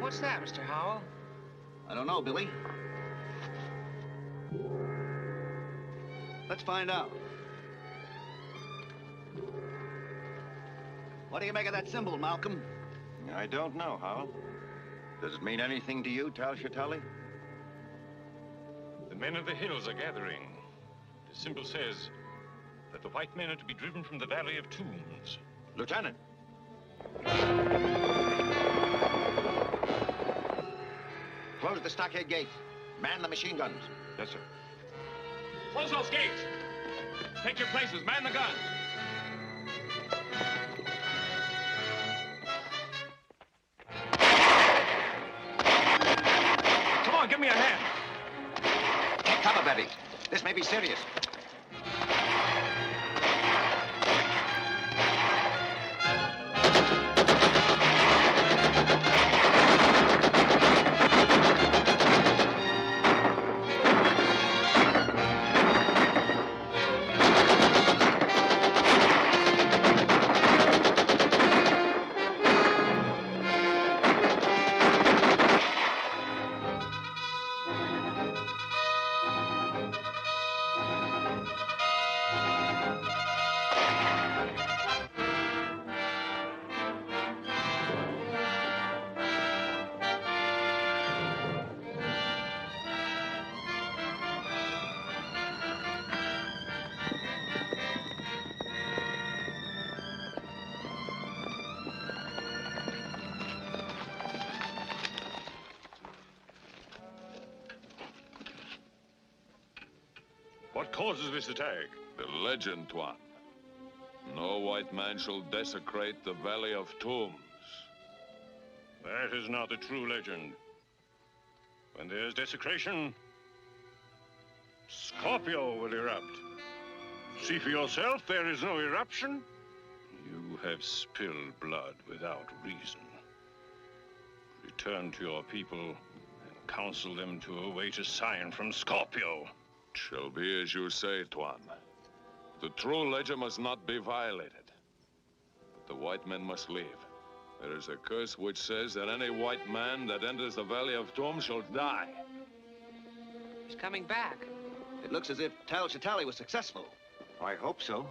What's that, Mr. Howell? I don't know, Billy. Let's find out. What do you make of that symbol, Malcolm? I don't know, Howell. Does it mean anything to you, Tal Shatali? The men of the hills are gathering. The symbol says that the white men are to be driven from the Valley of Tombs. Lieutenant! Close the stockade gate. Man the machine guns. Yes, sir. Close those gates. Take your places. Man the guns. Come on, give me a hand. Take cover, Betty. This may be serious. What causes this attack? The legend, Tuan. No white man shall desecrate the Valley of Tombs. That is not the true legend. When there's desecration, Scorpio will erupt. See for yourself, there is no eruption. You have spilled blood without reason. Return to your people and counsel them to await a sign from Scorpio. Shall be as you say, Tuan. The true legend must not be violated. But the white men must leave. There is a curse which says that any white man that enters the Valley of Tombs shall die. He's coming back. It looks as if Tal Shatali was successful. I hope so.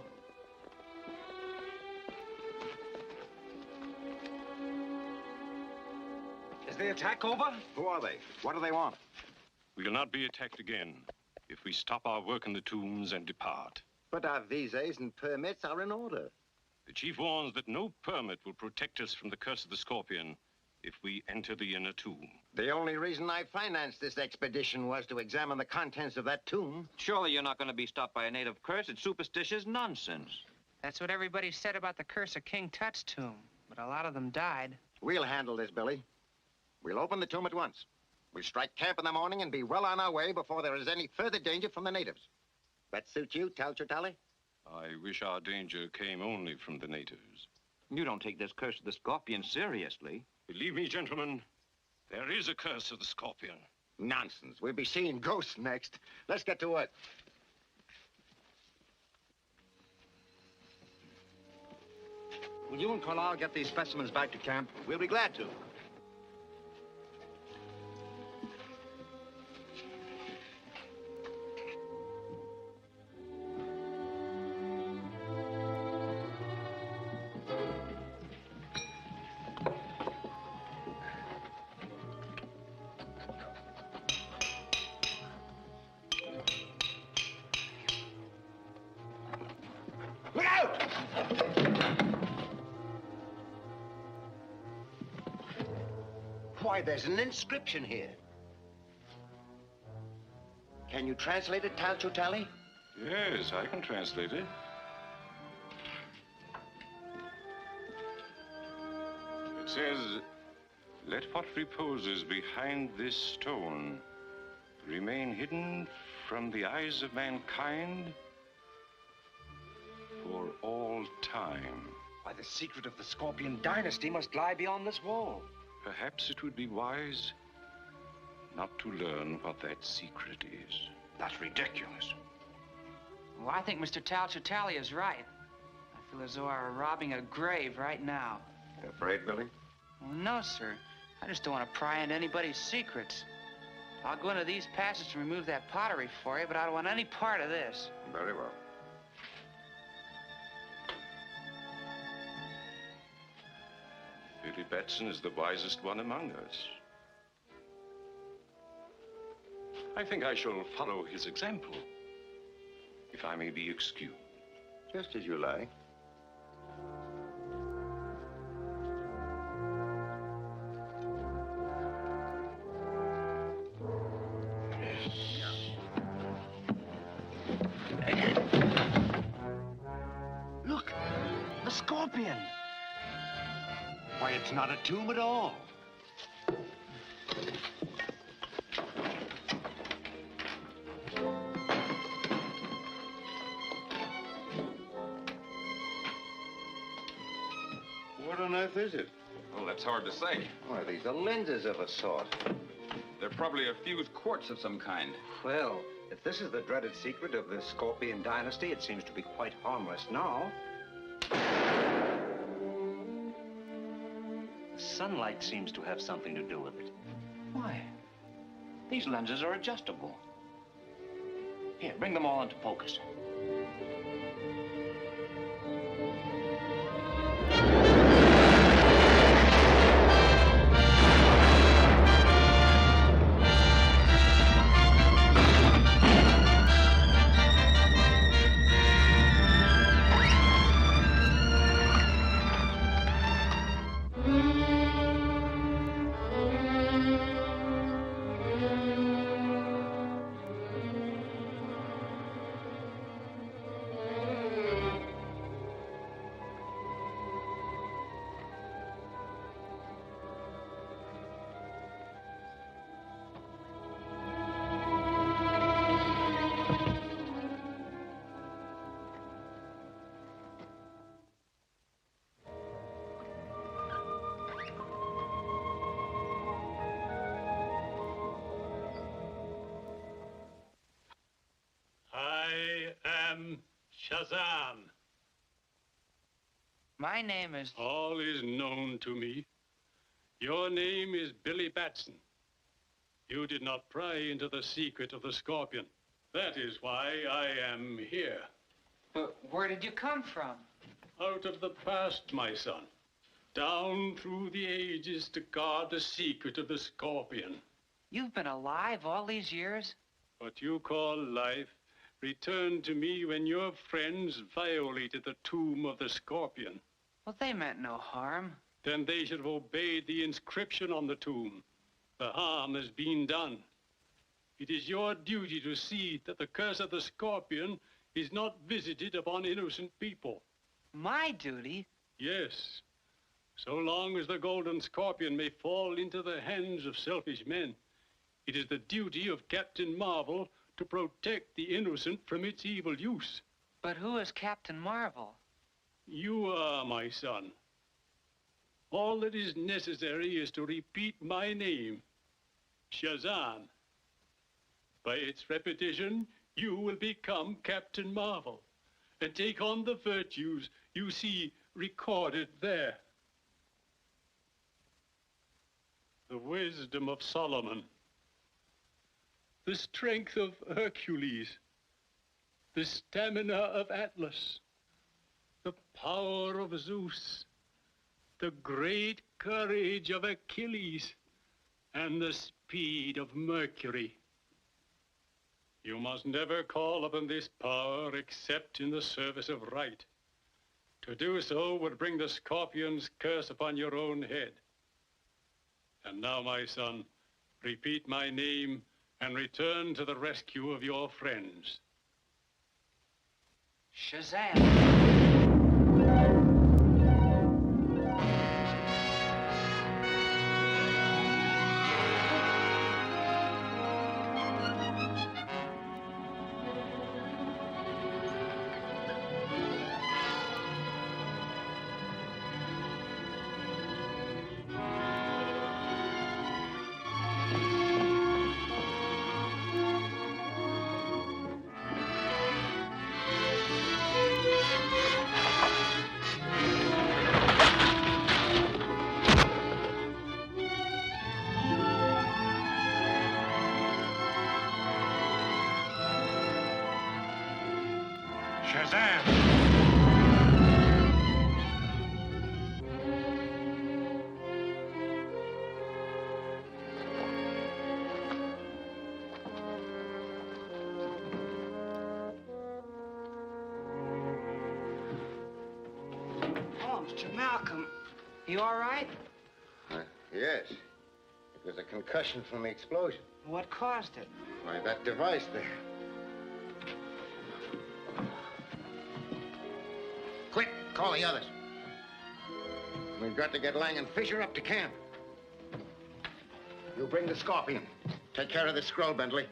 Is the attack over? Who are they? What do they want? We'll not be attacked again if we stop our work in the tombs and depart. But our visas and permits are in order. The chief warns that no permit will protect us from the curse of the scorpion if we enter the inner tomb. The only reason I financed this expedition was to examine the contents of that tomb. Surely you're not going to be stopped by a native curse. It's superstitious nonsense. That's what everybody said about the curse of King Tut's tomb, but a lot of them died. We'll handle this, Billy. We'll open the tomb at once. We'll strike camp in the morning and be well on our way before there is any further danger from the natives. That suit you, Talchatali? I wish our danger came only from the natives. You don't take this curse of the scorpion seriously. Believe me, gentlemen, there is a curse of the scorpion. Nonsense. We'll be seeing ghosts next. Let's get to work. Will you and Carlisle get these specimens back to camp? We'll be glad to. Look out! Why, there's an inscription here. Can you translate it, Talchatali? Yes, I can translate it. It says, "Let what reposes behind this stone remain hidden from the eyes of mankind for all time." Why, the secret of the Scorpion dynasty must lie beyond this wall. Perhaps it would be wise not to learn what that secret is. That's ridiculous. Well, I think Mr. Talchatali is right. I feel as though I were robbing a grave right now. You afraid, Billy? Well, no, sir. I just don't want to pry into anybody's secrets. I'll go into these passages and remove that pottery for you, but I don't want any part of this. Very well. Billy Batson is the wisest one among us. I think I shall follow his example, if I may be excused. Just as you like. Look, the scorpion. Why, it's not a tomb at all. What on earth is it? Well, that's hard to say. Why, these are lenses of a sort. They're probably a fused quartz of some kind. Well, if this is the dreaded secret of the Scorpion dynasty, it seems to be quite harmless now. The sunlight seems to have something to do with it. Why? These lenses are adjustable. Here, bring them all into focus. Shazam. My name is... All is known to me. Your name is Billy Batson. You did not pry into the secret of the scorpion. That is why I am here. But where did you come from? Out of the past, my son. Down through the ages to guard the secret of the scorpion. You've been alive all these years? What you call life returned to me when your friends violated the tomb of the Scorpion. Well, they meant no harm. Then they should have obeyed the inscription on the tomb. The harm has been done. It is your duty to see that the curse of the Scorpion is not visited upon innocent people. My duty? Yes. So long as the Golden Scorpion may fall into the hands of selfish men, it is the duty of Captain Marvel to protect the innocent from its evil use. But who is Captain Marvel? You are, my son. All that is necessary is to repeat my name, Shazam. By its repetition, you will become Captain Marvel and take on the virtues you see recorded there. The wisdom of Solomon, the strength of Hercules, the stamina of Atlas, the power of Zeus, the great courage of Achilles, and the speed of Mercury. You must never call upon this power except in the service of right. To do so would bring the Scorpion's curse upon your own head. And now, my son, repeat my name and return to the rescue of your friends. Shazam! Mr. Malcolm, You all right? Yes. It was a concussion from the explosion. What caused it? Why, that device there. Quick, call the others. We've got to get Lang and Fisher up to camp. You bring the Scorpion. Take care of the scroll, Bentley.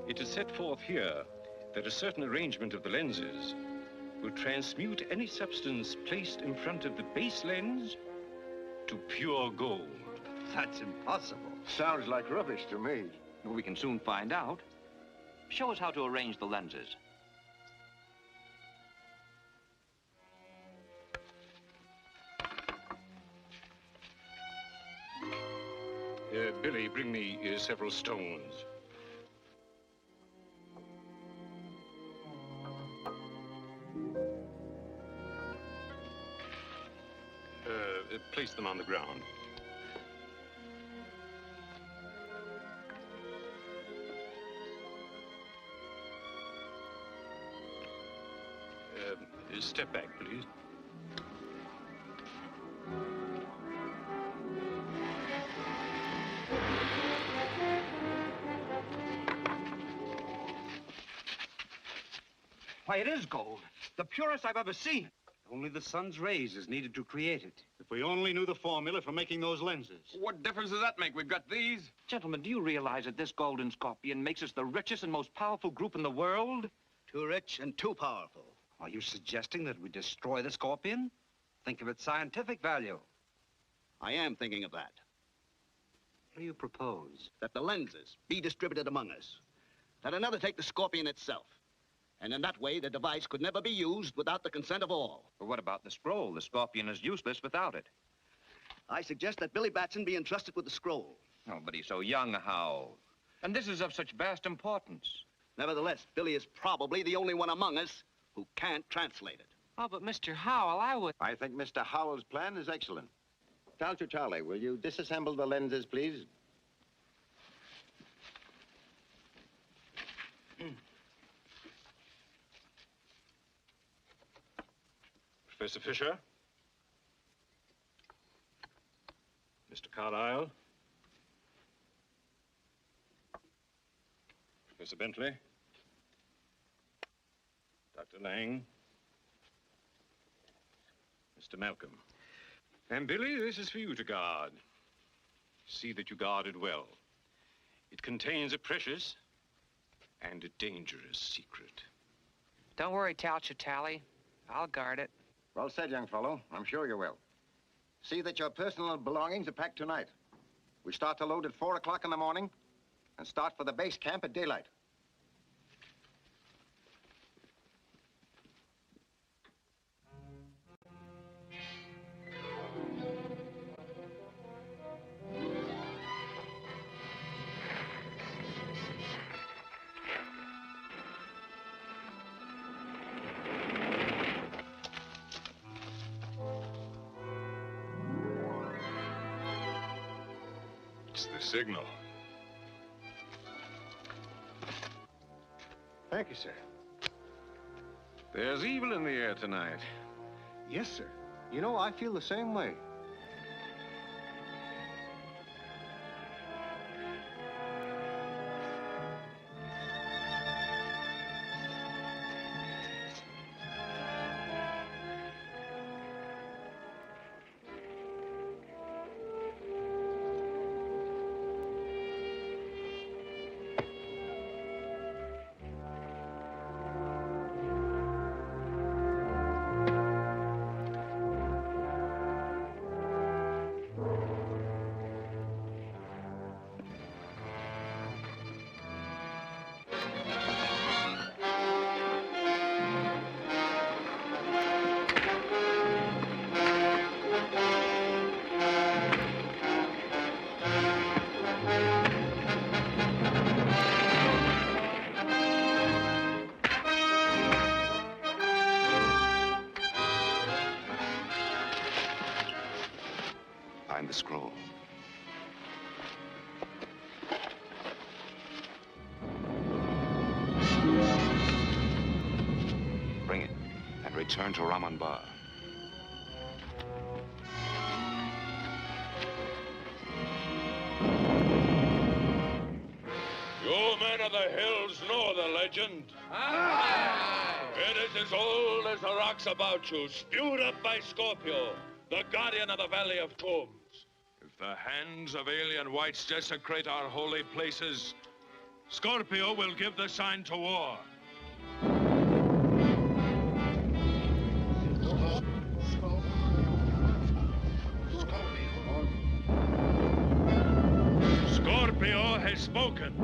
It is set forth here that a certain arrangement of the lenses will transmute any substance placed in front of the base lens to pure gold. That's impossible. Sounds like rubbish to me. Well, we can soon find out. Show us how to arrange the lenses. Billy, bring me several stones. Place them on the ground. Step back, please. Why, it is gold. The purest I've ever seen. Only the sun's rays is needed to create it. If we only knew the formula for making those lenses. What difference does that make? We've got these. Gentlemen, do you realize that this Golden Scorpion makes us the richest and most powerful group in the world? Too rich and too powerful. Are you suggesting that we destroy the Scorpion? Think of its scientific value. I am thinking of that. What do you propose? That the lenses be distributed among us. That another take the Scorpion itself. And in that way, the device could never be used without the consent of all. But what about the scroll? The Scorpion is useless without it. I suggest that Billy Batson be entrusted with the scroll. Oh, but he's so young, Hal. And this is of such vast importance. Nevertheless, Billy is probably the only one among us who can't translate it. Oh, but Mr. Howell, I would... I think Mr. Howell's plan is excellent. Talcher Charlie, will you disassemble the lenses, please? Professor Fisher? Mr. Carlyle? Professor Bentley? Dr. Lang? Mr. Malcolm? And Billy, this is for you to guard. See that you guard it well. It contains a precious and a dangerous secret. Don't worry, Talcher Tally. I'll guard it. Well said, young fellow. I'm sure you will. See that your personal belongings are packed tonight. We start to load at 4 o'clock in the morning and start for the base camp at daylight. It's the signal. Thank you, sir. There's evil in the air tonight. Yes, sir. You know, I feel the same way. Find the scroll. Bring it and return to Raman Bar. You men of the hills know the legend. It is as old as the rocks about you, spewed up by Scorpio, the guardian of the Valley of Tombs. If the hands of alien whites desecrate our holy places, Scorpio will give the sign to war. Scorpio has spoken.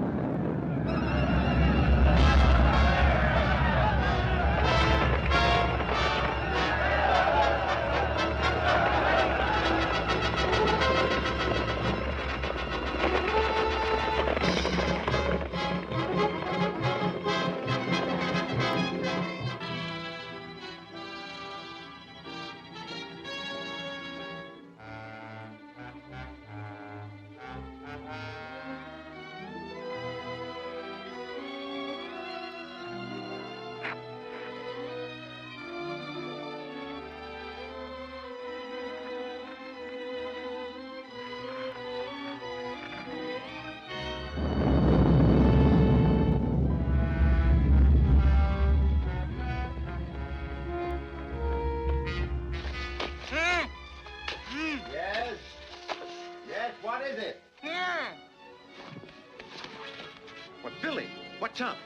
What's up?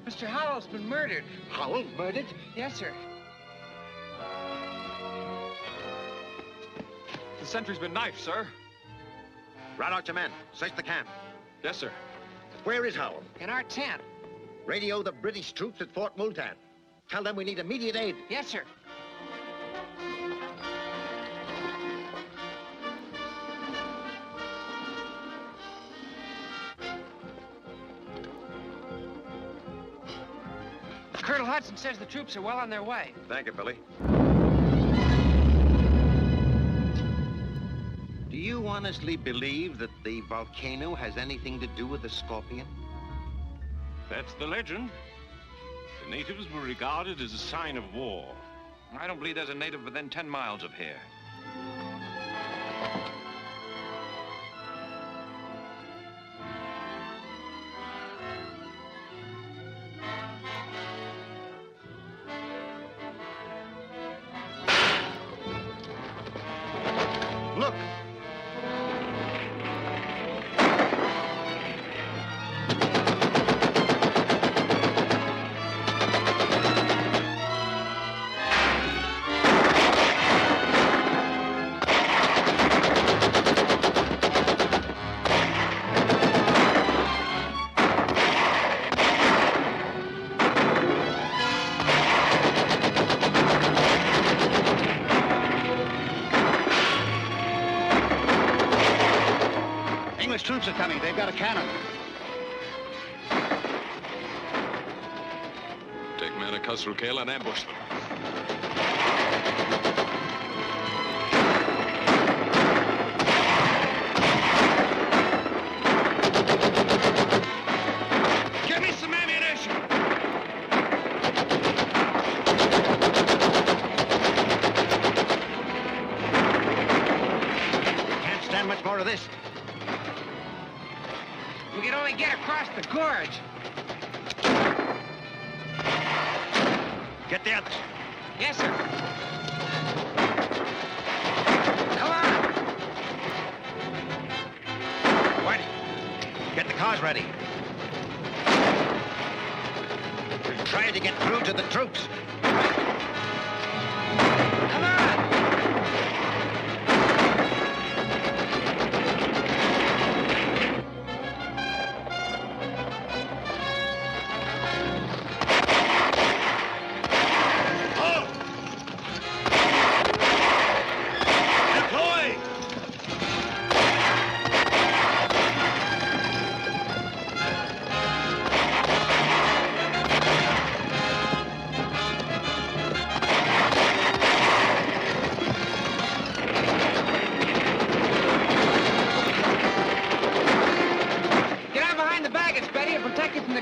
Mr. Howell's been murdered. Howell murdered? Yes, sir. The sentry's been knifed, sir. Rout out your men. Search the camp. Yes, sir. Where is Howell? In our tent. Radio the British troops at Fort Multan. Tell them we need immediate aid. Yes, sir. Colonel Hudson says the troops are well on their way. Thank you, Billy. you honestly believe that the volcano has anything to do with the scorpion? That's the legend. The natives were regarded as a sign of war. I don't believe there's a native within 10 miles of here. Look! English troops are coming. They've got a cannon. Take men across through Coghlan and ambush them. Give me some ammunition! Can't stand much more of this. We can only get across the gorge. Get the others. Yes, sir. Come on. Whitey, get the cars ready. We're trying to get through to the troops. Come on.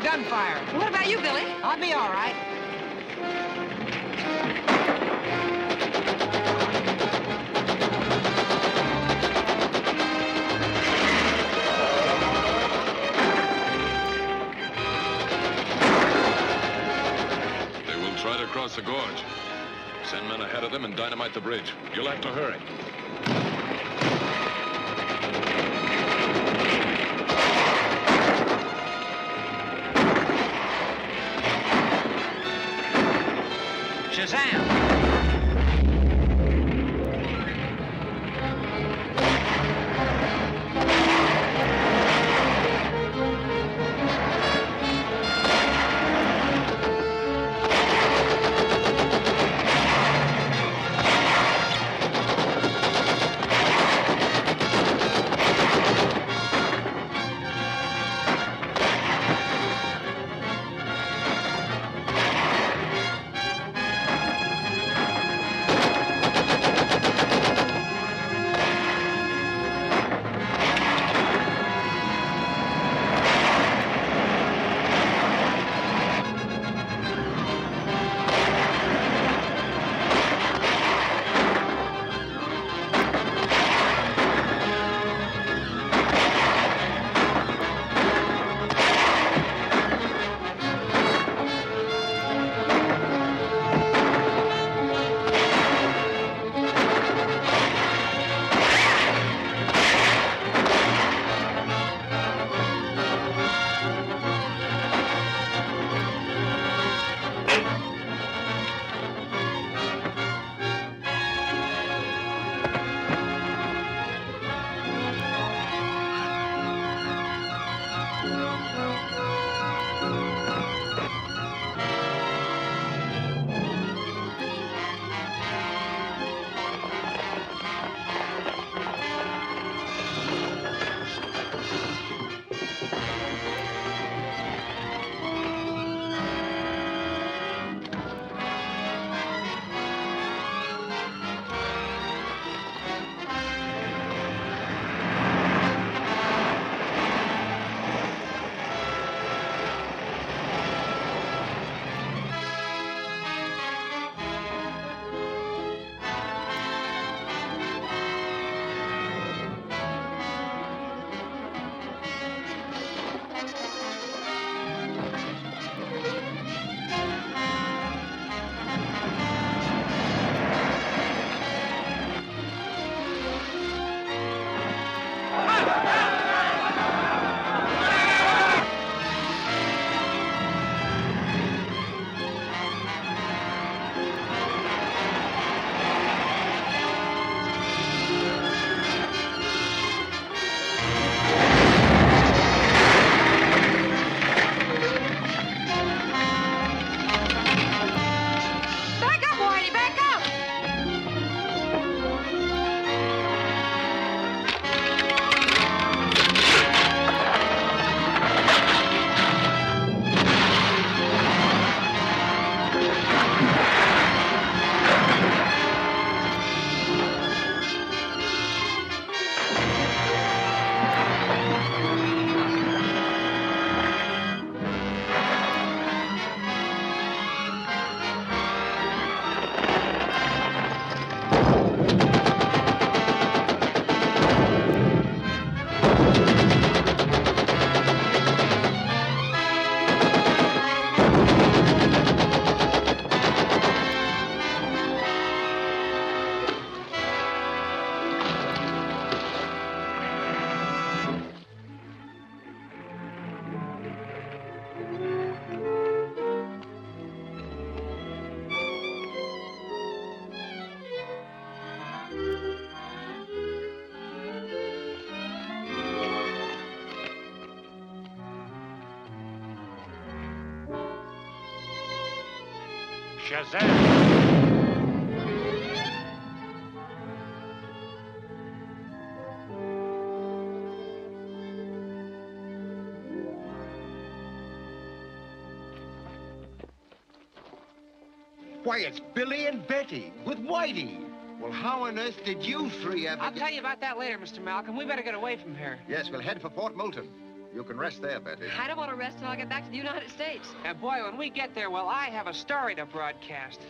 Gunfire. What about you, Billy? I'll be all right. They will try to cross the gorge. Send men ahead of them and dynamite the bridge. You'll have to hurry. Shazam! Shazam! Why, it's Billy and Betty with Whitey. Well, how on earth did you three ever I'll tell you about that later, Mr. Malcolm. We better get away from here. Yes, we'll head for Fort Moulton. You can rest there, Betty. I don't want to rest till I get back to the United States. And boy, when we get there, well, I have a story to broadcast.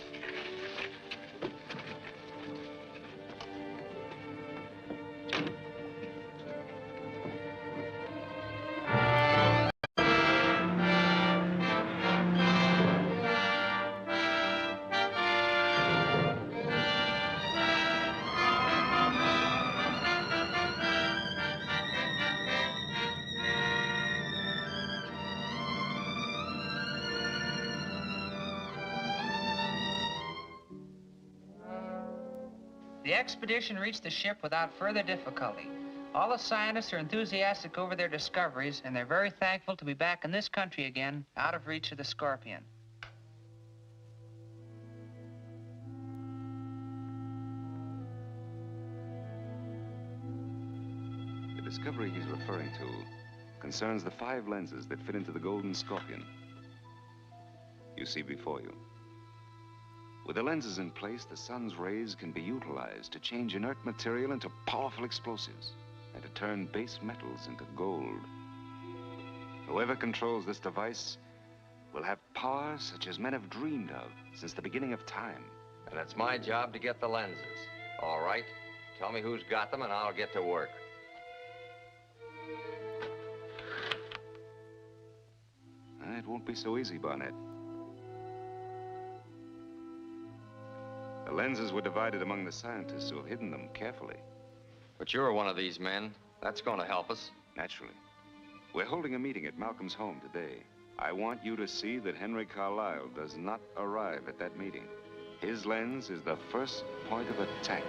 The expedition reached the ship without further difficulty. All the scientists are enthusiastic over their discoveries, and they're very thankful to be back in this country again, out of reach of the scorpion. The discovery he's referring to concerns the 5 lenses that fit into the golden scorpion you see before you. With the lenses in place, the sun's rays can be utilized to change inert material into powerful explosives and to turn base metals into gold. Whoever controls this device will have power such as men have dreamed of since the beginning of time. And it's my job to get the lenses. All right? Tell me who's got them and I'll get to work. It won't be so easy, Barnett. The lenses were divided among the scientists who have hidden them carefully. But you're one of these men. That's going to help us. Naturally. We're holding a meeting at Malcolm's home today. I want you to see that Henry Carlisle does not arrive at that meeting. His lens is the first point of attack.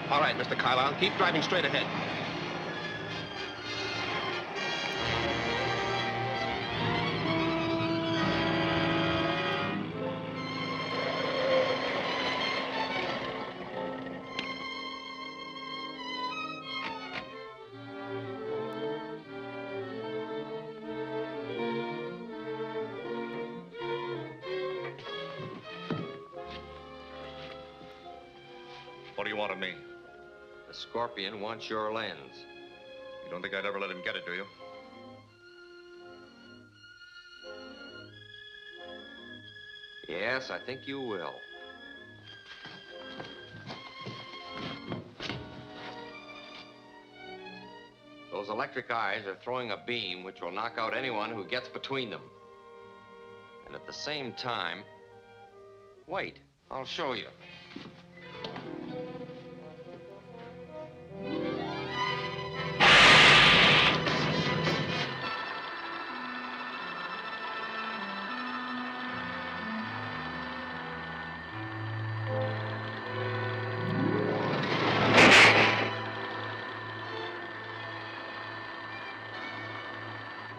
All right, Mr. Carlisle, keep driving straight ahead. What do you want of me? The scorpion wants your lens. You don't think I'd ever let him get it, do you? Yes, I think you will. Those electric eyes are throwing a beam which will knock out anyone who gets between them. And at the same time... Wait, I'll show you.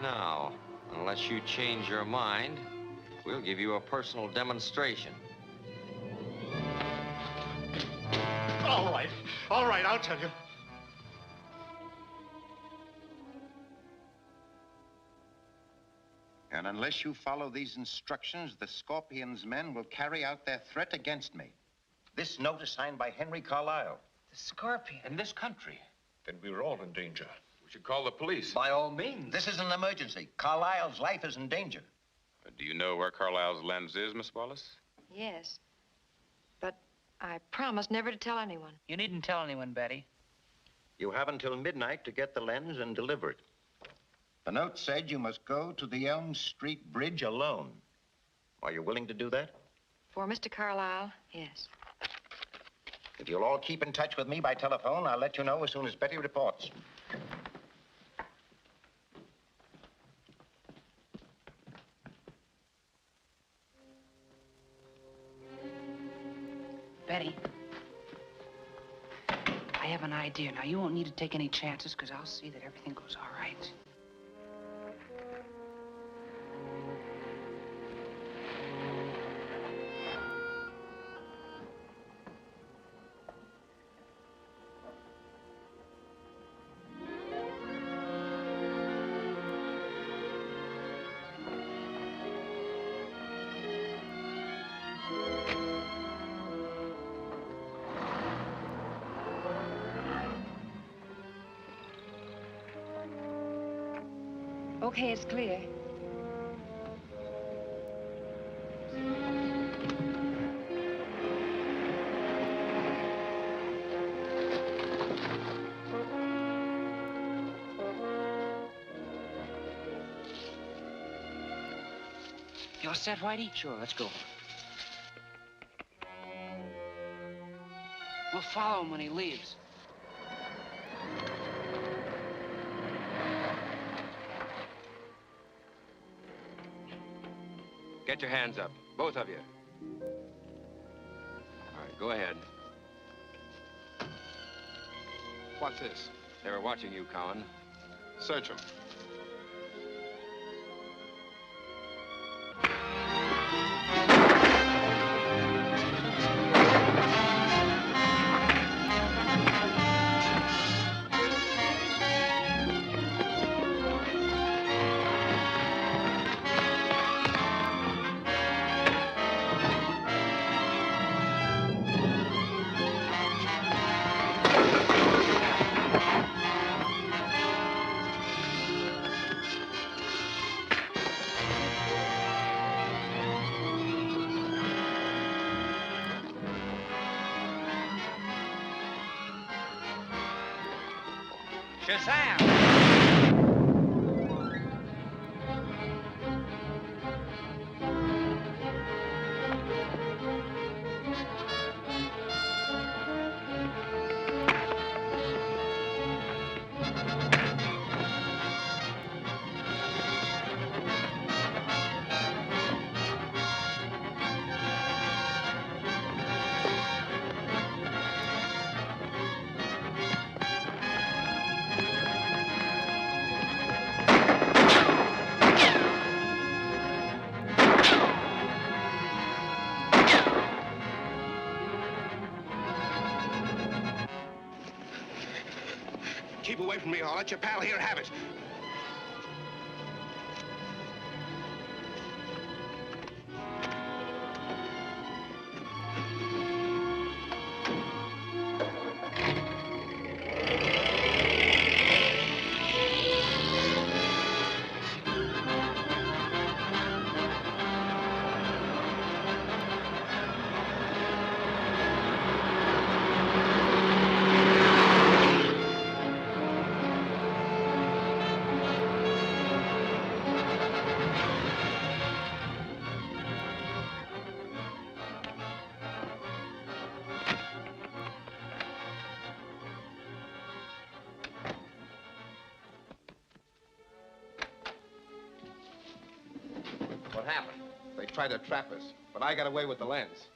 Now, unless you change your mind, we'll give you a personal demonstration. All right, I'll tell you. And unless you follow these instructions, the Scorpion's men will carry out their threat against me. This note is signed by Henry Carlisle. The scorpion. In this country. Then we're all in danger. We should call the police. By all means. This is an emergency. Carlisle's life is in danger. Do you know where Carlisle's lens is, Miss Wallace? Yes. But I promised never to tell anyone. You needn't tell anyone, Betty. You have until midnight to get the lens and deliver it. The note said you must go to the Elm Street Bridge alone. Are you willing to do that? For Mr. Carlisle, yes. If you'll all keep in touch with me by telephone, I'll let you know as soon as Betty reports. Betty, I have an idea. Now, you won't need to take any chances, because I'll see that everything goes all right. Okay, it's clear. You all set, Whitey? Sure, let's go. We'll follow him when he leaves. Get your hands up, both of you. All right, go ahead. What's this? They were watching you, Cowan. Search him. Shazam! Keep away from me, or I'll let your pal here have it. What happened? They tried to trap us, but I got away with the lens.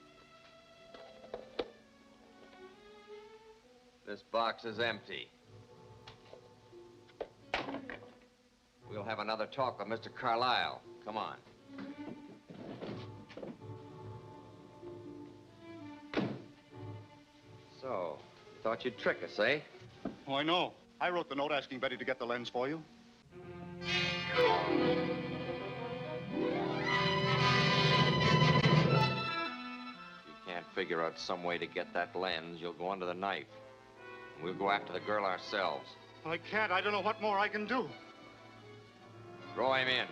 This box is empty. We'll have another talk with Mr. Carlyle. Come on. So, thought you'd trick us, eh? Oh, I know. I wrote the note asking Betty to get the lens for you. Figure out some way to get that lens, you'll go under the knife. And we'll go after the girl ourselves. I can't. I don't know what more I can do. Throw him in.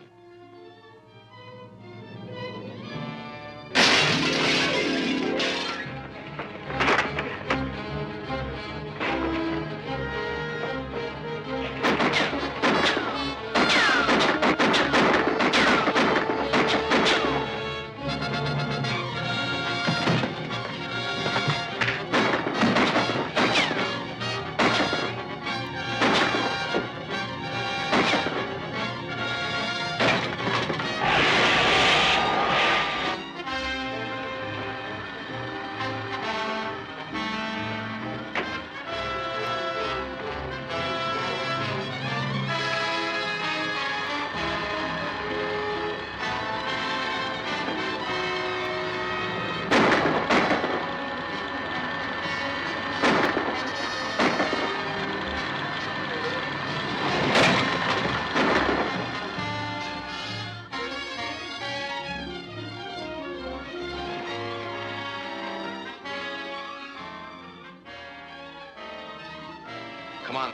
Come on.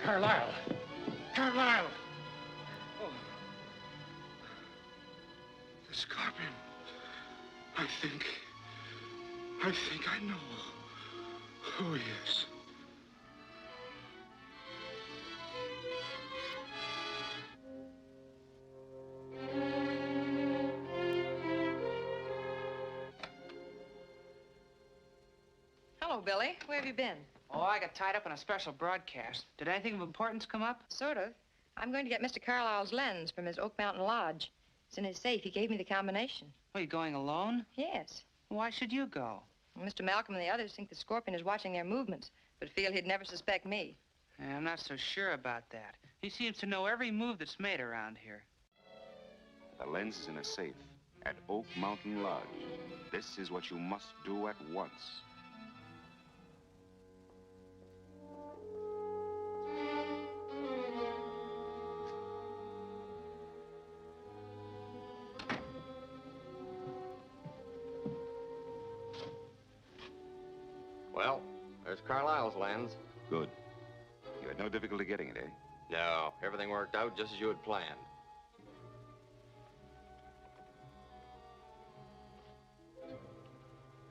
Carlisle! Carlisle! Oh. The Scorpion. I think I know who he is. Hello, Billy. Where have you been? Oh, I got tied up in a special broadcast. Did anything of importance come up? Sort of. I'm going to get Mr. Carlisle's lens from his Oak Mountain Lodge. It's in his safe. He gave me the combination. Are you going alone? Yes. Why should you go? Well, Mr. Malcolm and the others think the Scorpion is watching their movements, but feel he'd never suspect me. Yeah, I'm not so sure about that. He seems to know every move that's made around here. The lens is in a safe at Oak Mountain Lodge. This is what you must do at once. Well, there's Carlisle's lens. Good. You had no difficulty getting it, eh? No, everything worked out just as you had planned.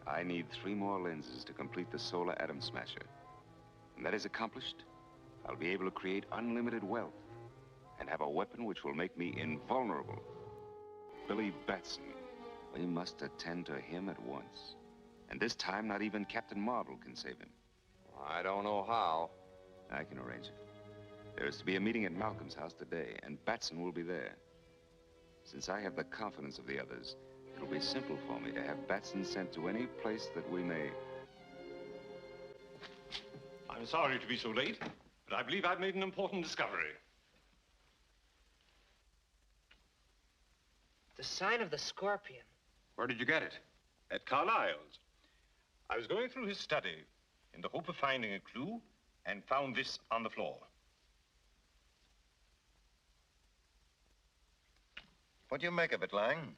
I need 3 more lenses to complete the solar atom smasher. When that is accomplished, I'll be able to create unlimited wealth and have a weapon which will make me invulnerable. Billy Batson. We must attend to him at once. And this time, not even Captain Marvel can save him. I don't know how. I can arrange it. There is to be a meeting at Malcolm's house today, and Batson will be there. Since I have the confidence of the others, it'll be simple for me to have Batson sent to any place that we may. I'm sorry to be so late, but I believe I've made an important discovery. The sign of the Scorpion. Where did you get it? At Carlisle's. I was going through his study in the hope of finding a clue and found this on the floor. What do you make of it, Lang?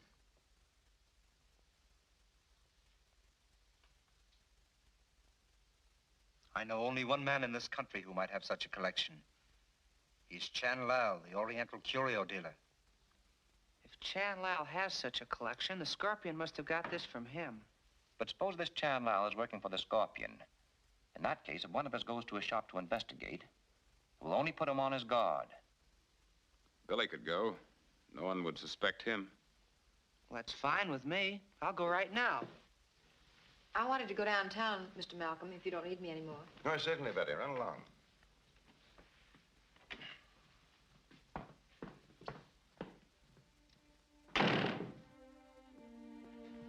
I know only one man in this country who might have such a collection. He's Chan Lal, the Oriental curio dealer. If Chan Lal has such a collection, the Scorpion must have got this from him. But suppose this Chan Lal is working for the Scorpion. In that case, if one of us goes to his shop to investigate, we'll only put him on his guard. Billy could go. No one would suspect him. Well, that's fine with me. I'll go right now. I wanted to go downtown, Mr. Malcolm, if you don't need me anymore. Oh, certainly, Betty. Run along.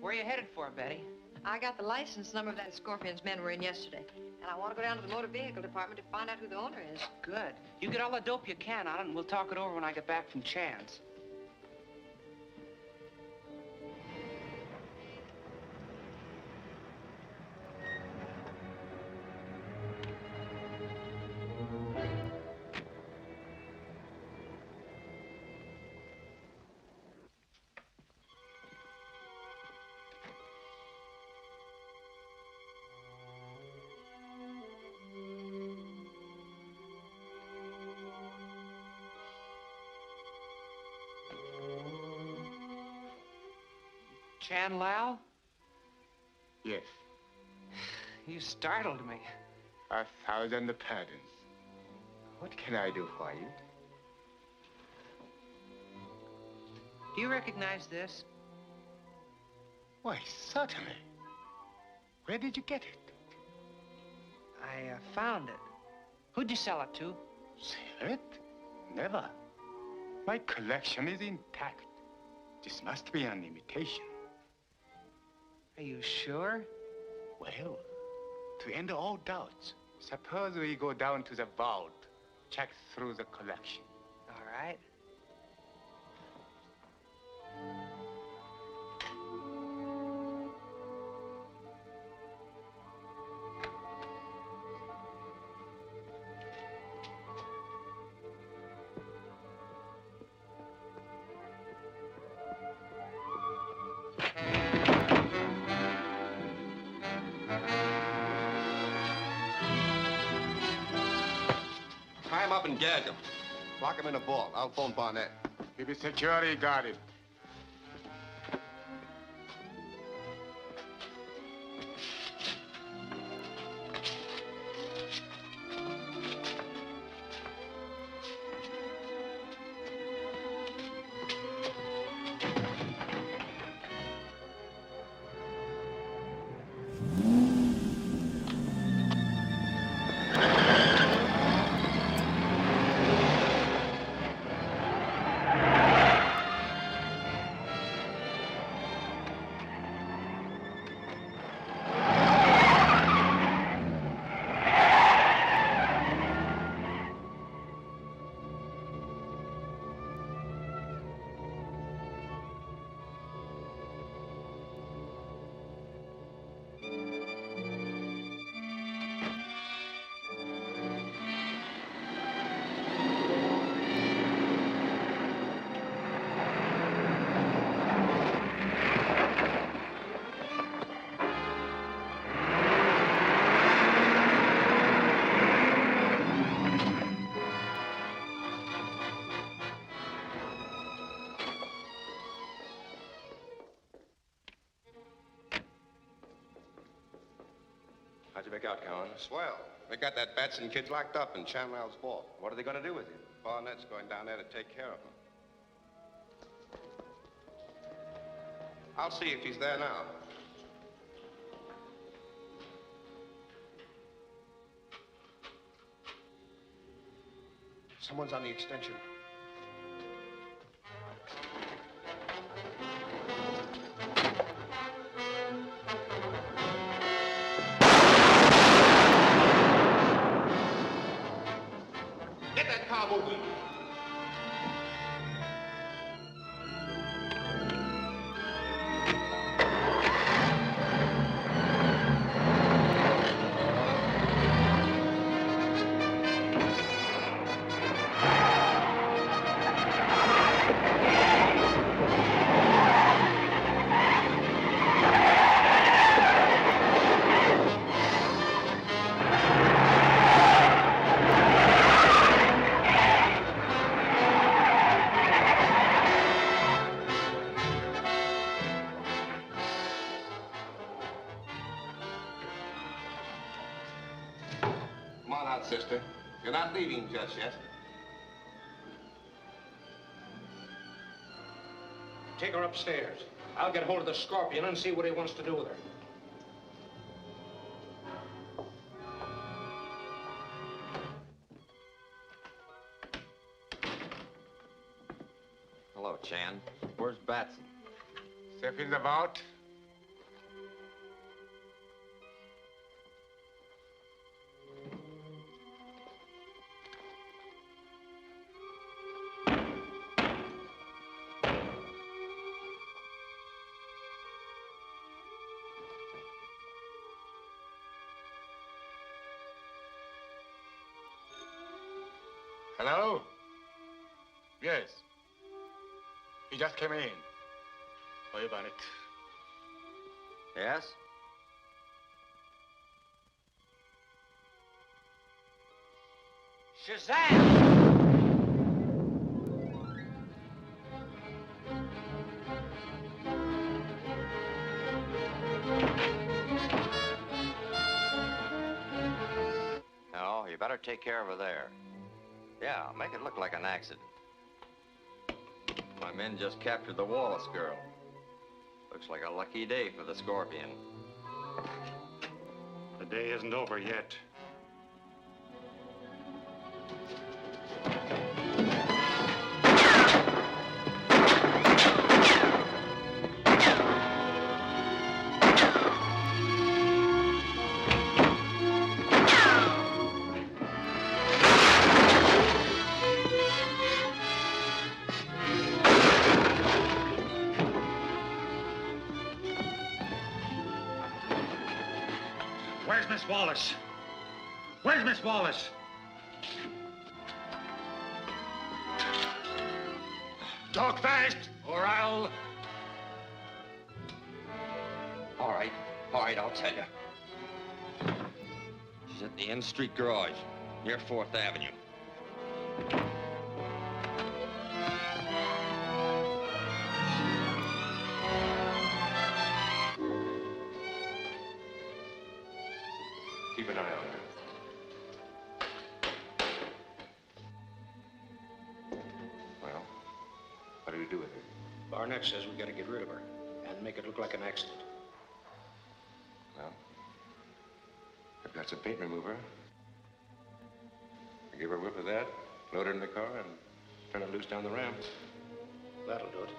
Where are you headed for, Betty? I got the license number of that Scorpion's men were in yesterday, and I want to go down to the motor vehicle department to find out who the owner is. Good. You get all the dope you can on it, and we'll talk it over when I get back from Chan's. Chan Lal? Yes. You startled me. 1,000 pardons. What can I do for you? Do you recognize this? Why, certainly. Where did you get it? I found it. Who'd you sell it to? Sell it? Never. My collection is intact. This must be an imitation. Are you sure? Well, to end all doubts, suppose we go down to the vault, check through the collection. All right. up and gag him. Lock him in a vault. I'll phone Barnett. Keep it security guarded. How'd you make out, Cowan? Swell. They got that Batson kid locked up in Chanwell's vault. What are they going to do with him? Barnett's going down there to take care of him. I'll see if he's there now. Someone's on the extension. Get that car moving. Come on out, sister. You're not leaving just yet. Take her upstairs. I'll get hold of the Scorpion and see what he wants to do with her. Hello, Chan. Where's Batson? Step in the vault. Hello? Yes. He just came in. Wait about it. Yes? Shazam! No, you better take care of her there. Yeah, make it look like an accident. My men just captured the Wallace girl. Looks like a lucky day for the Scorpion. The day isn't over yet. Where's Miss Wallace? Where's Miss Wallace? Talk fast, or I'll... All right, I'll tell you. She's at the N Street garage, near 4th Avenue. Keep an eye on her. Well, what do we do with her? Barnett says we gotta get rid of her and make it look like an accident. Well, I've got some paint remover. I give her a whip of that, load her in the car, and turn her loose down the ramp. That'll do it.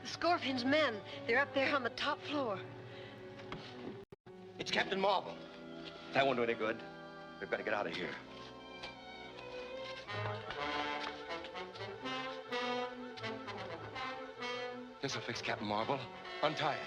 Scorpion's men. They're up there on the top floor. It's Captain Marvel. That won't do any good. We've got to get out of here. This'll fix Captain Marvel. Untie it.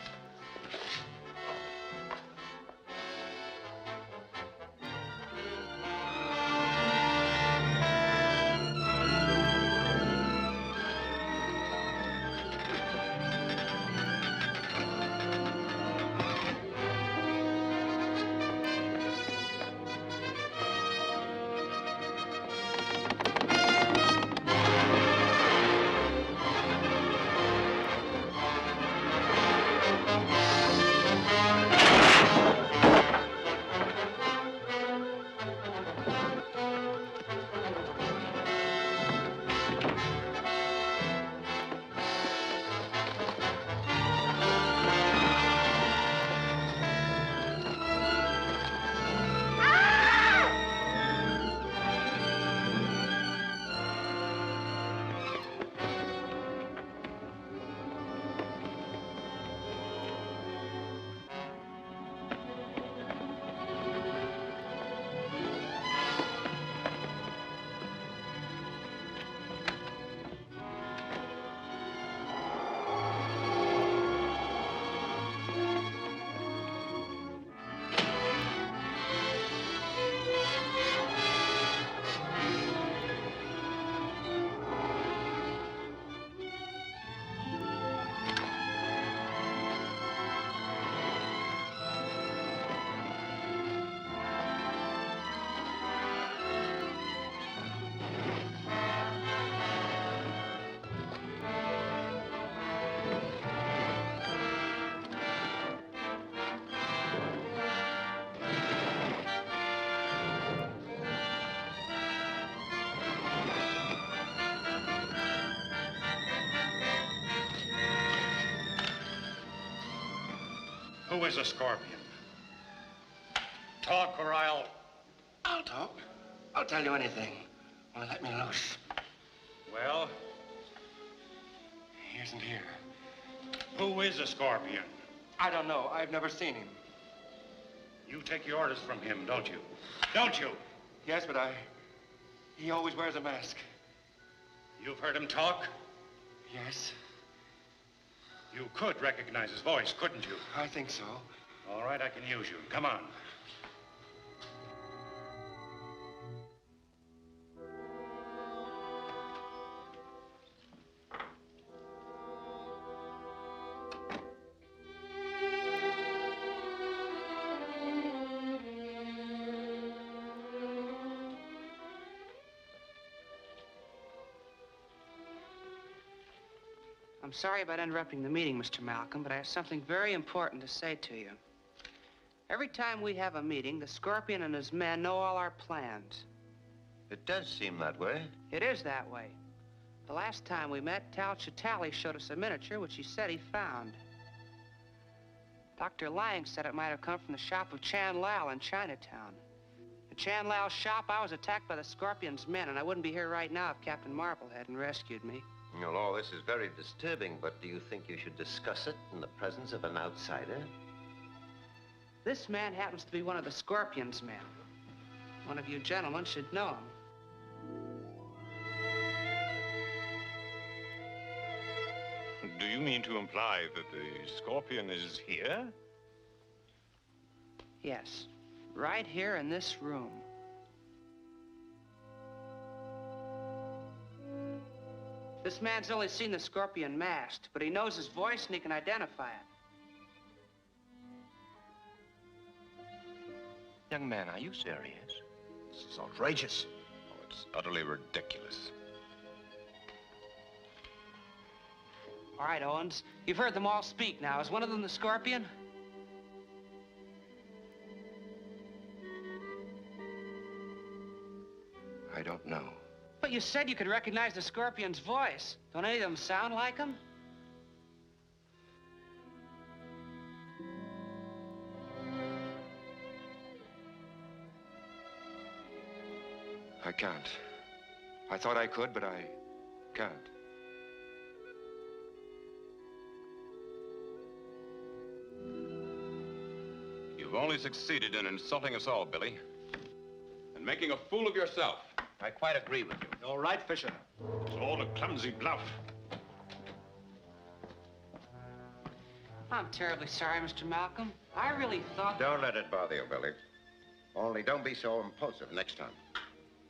Who is a Scorpion? Talk or I'll talk. I'll tell you anything. Only let me loose. Well, he isn't here. Who is a Scorpion? I don't know. I've never seen him. You take your orders from him, don't you? Don't you? Yes, but he always wears a mask. You've heard him talk? Yes. You could recognize his voice, couldn't you? I think so. All right, I can use you. Come on. I'm sorry about interrupting the meeting, Mr. Malcolm, but I have something very important to say to you. Every time we have a meeting, the Scorpion and his men know all our plans. It does seem that way. It is that way. The last time we met, Tal Chitali showed us a miniature which he said he found. Dr. Lang said it might have come from the shop of Chan Lao in Chinatown. At Chan Lao's shop, I was attacked by the Scorpion's men, and I wouldn't be here right now if Captain Marvel hadn't rescued me. Well, all this is very disturbing, but do you think you should discuss it in the presence of an outsider? This man happens to be one of the Scorpion's men. One of you gentlemen should know him. Do you mean to imply that the Scorpion is here? Yes, right here in this room. This man's only seen the Scorpion masked, but he knows his voice and he can identify it. Young man, are you serious? This is outrageous. Oh, it's utterly ridiculous. All right, Owens, you've heard them all speak now. Is one of them the Scorpion? I don't know. But you said you could recognize the Scorpion's voice. Don't any of them sound like him? I can't. I thought I could, but I can't. You've only succeeded in insulting us all, Billy. And making a fool of yourself. I quite agree with you. All right, Fisher. It's all a clumsy bluff. I'm terribly sorry, Mr. Malcolm. I really thought... Don't let it bother you, Billy. Only don't be so impulsive next time.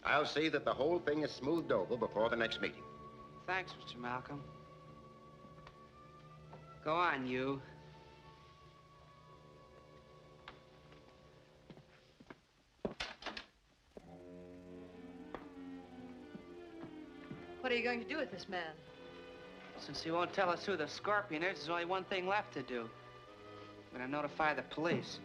I'll see that the whole thing is smoothed over before the next meeting. Thanks, Mr. Malcolm. Go on, you. What are you going to do with this man? Since he won't tell us who the Scorpion is, there's only one thing left to do. I'm gonna notify the police.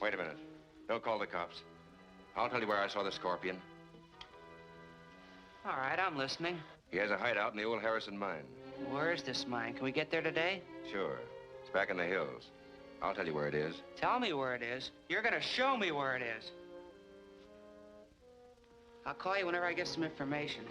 Wait a minute. Don't call the cops. I'll tell you where I saw the Scorpion. All right, I'm listening. He has a hideout in the old Harrison mine. Where is this mine? Can we get there today? Sure. It's back in the hills. I'll tell you where it is. Tell me where it is. You're gonna show me where it is. I'll call you whenever I get some information.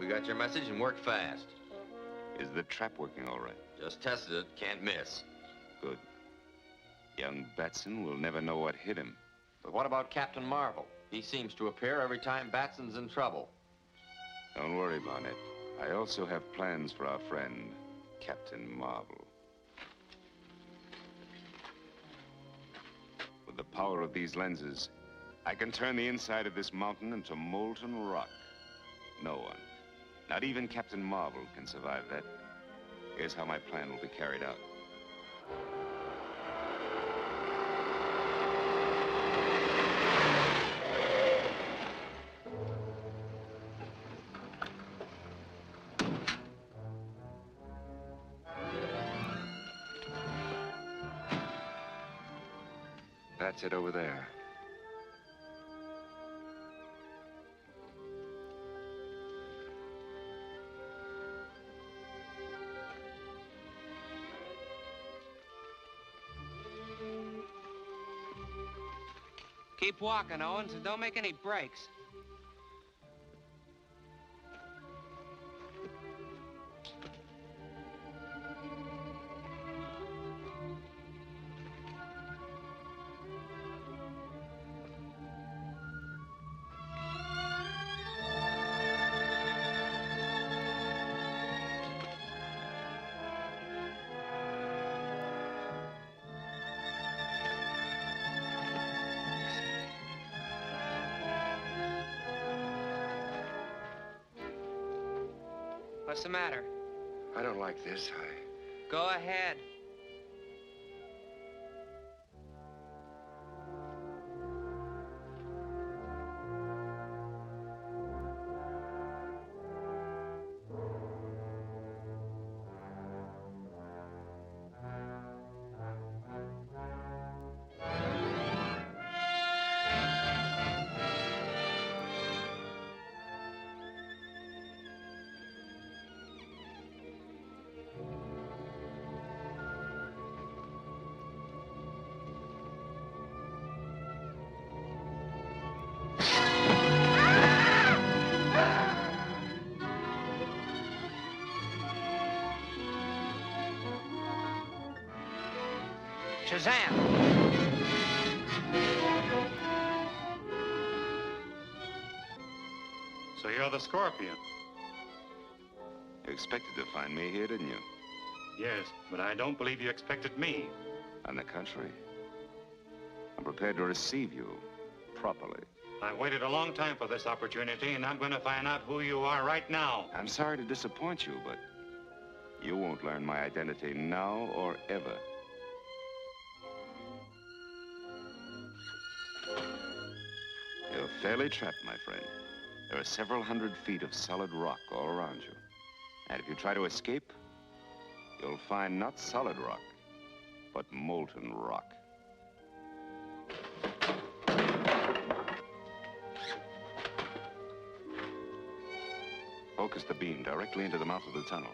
Got your message and work fast. Is the trap working all right? Just tested it. Can't miss. Good. Young Batson will never know what hit him. But what about Captain Marvel? He seems to appear every time Batson's in trouble. Don't worry, Barnett. I also have plans for our friend, Captain Marvel. With the power of these lenses, I can turn the inside of this mountain into molten rock. No one, not even Captain Marvel, can survive that. Here's how my plan will be carried out. That's it over there. Keep walking, Owens, and don't make any breaks. What's the matter? I don't like this. Go ahead. Shazam! So you're the Scorpion? You expected to find me here, didn't you? Yes, but I don't believe you expected me. On the contrary, I'm prepared to receive you properly. I waited a long time for this opportunity, and I'm going to find out who you are right now. I'm sorry to disappoint you, but you won't learn my identity now or ever. You're fairly trapped, my friend. There are several hundred feet of solid rock all around you. And if you try to escape, you'll find not solid rock, but molten rock. Focus the beam directly into the mouth of the tunnel.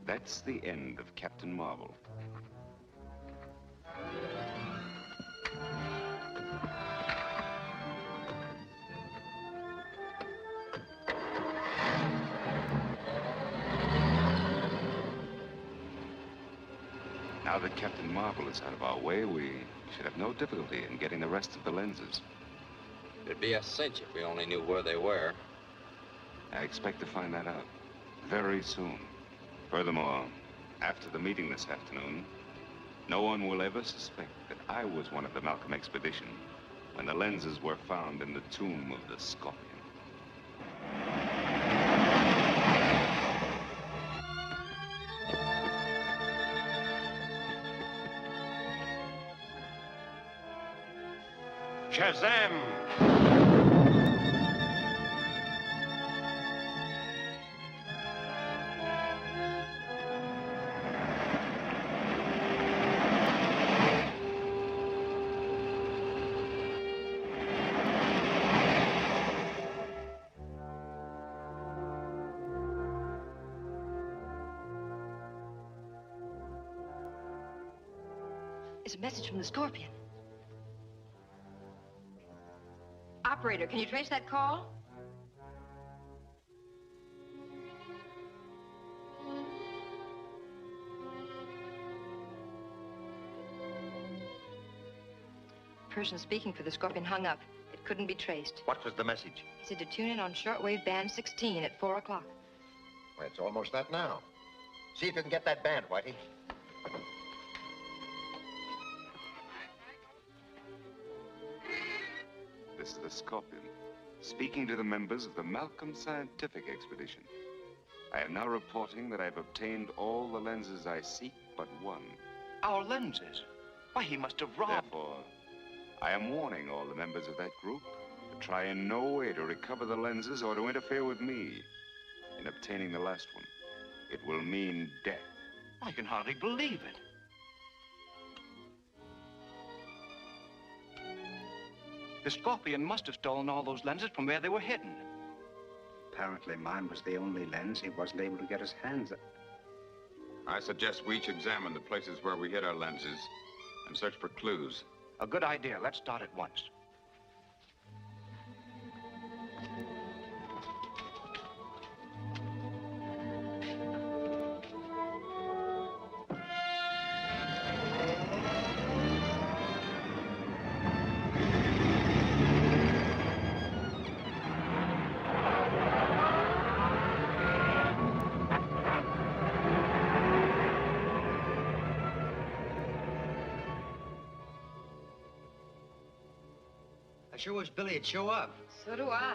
That's the end of Captain Marvel. Now that Captain Marvel is out of our way, we should have no difficulty in getting the rest of the lenses. It'd be a cinch if we only knew where they were. I expect to find that out very soon. Furthermore, after the meeting this afternoon, No one will ever suspect that I was one of the Malcolm expedition when the lenses were found in the tomb of the Scorpion. Shazam! It's a message from the Scorpion. Operator, can you trace that call? The person speaking for the Scorpion hung up. It couldn't be traced. What was the message? He said to tune in on shortwave band 16 at 4 o'clock. Well, it's almost that now. See if you can get that band, Whitey. This is the Scorpion, speaking to the members of the Malcolm Scientific Expedition. I am now reporting that I've obtained all the lenses I seek but one. Our lenses? Why, he must have robbed... Therefore, I am warning all the members of that group to try in no way to recover the lenses or to interfere with me in obtaining the last one. It will mean death. I can hardly believe it. The Scorpion must have stolen all those lenses from where they were hidden. Apparently mine was the only lens he wasn't able to get his hands on. I suggest we each examine the places where we hid our lenses and search for clues. A good idea. Let's start at once. I sure wish Billy'd show up. So do I.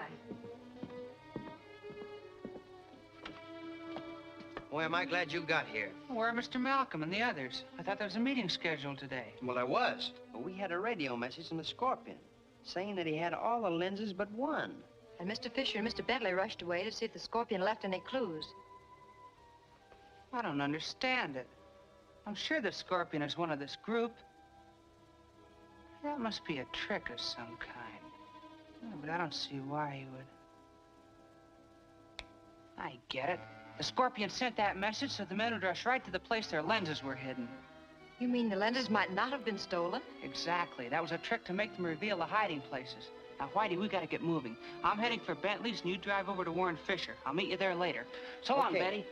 Boy, am I glad you got here. Where are Mr. Malcolm and the others? I thought there was a meeting scheduled today. Well, there was. But we had a radio message from the Scorpion saying that he had all the lenses but one. And Mr. Fisher and Mr. Bentley rushed away to see if the Scorpion left any clues. I don't understand it. I'm sure the Scorpion is one of this group. That must be a trick of some kind. Yeah, but I don't see why he would. I get it. The Scorpion sent that message so the men would rush right to the place their lenses were hidden. You mean the lenses might not have been stolen? Exactly. That was a trick to make them reveal the hiding places. Now, Whitey, we gotta get moving. I'm heading for Bentley's, and you drive over to Warren Fisher. I'll meet you there later. So long, Betty.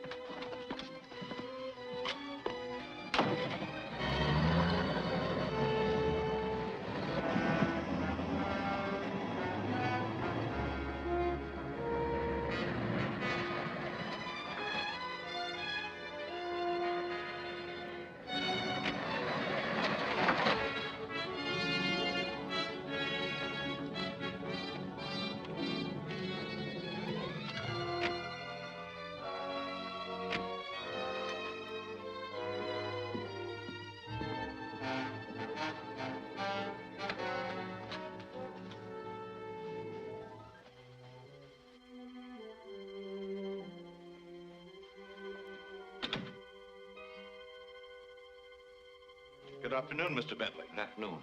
Good afternoon, Mr. Bentley. Good afternoon.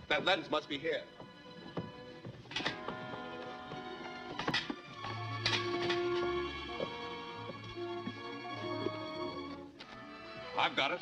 That lens must be here. I've got it.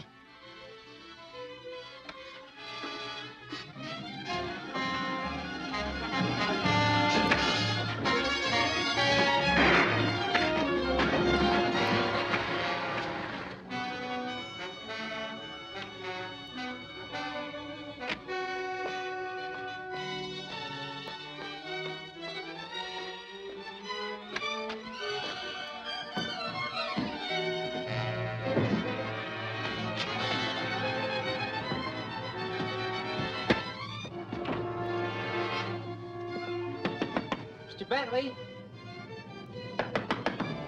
Mr. Bentley?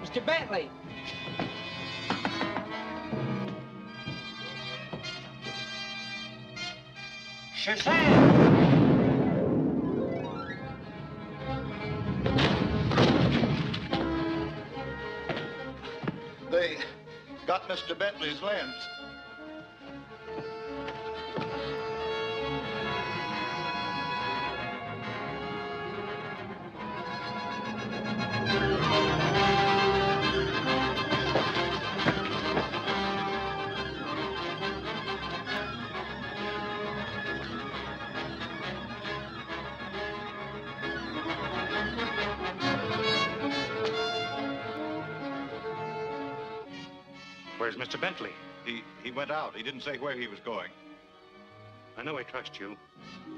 Mr. Bentley! Shazam! They got Mr. Bentley's lens. Where's Mr. Bentley? He went out. He didn't say where he was going. I know I trust you.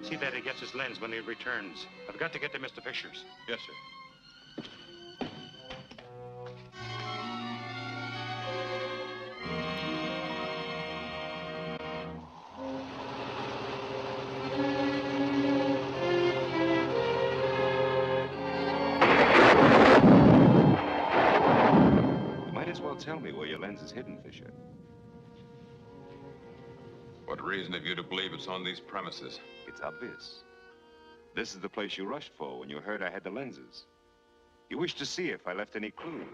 See that he gets his lens when he returns. I've got to get to Mr. Fisher's. Yes, sir. Tell me where your lens is hidden, Fisher. What reason have you to believe it's on these premises? It's obvious. This is the place you rushed for when you heard I had the lenses. You wished to see if I left any clues.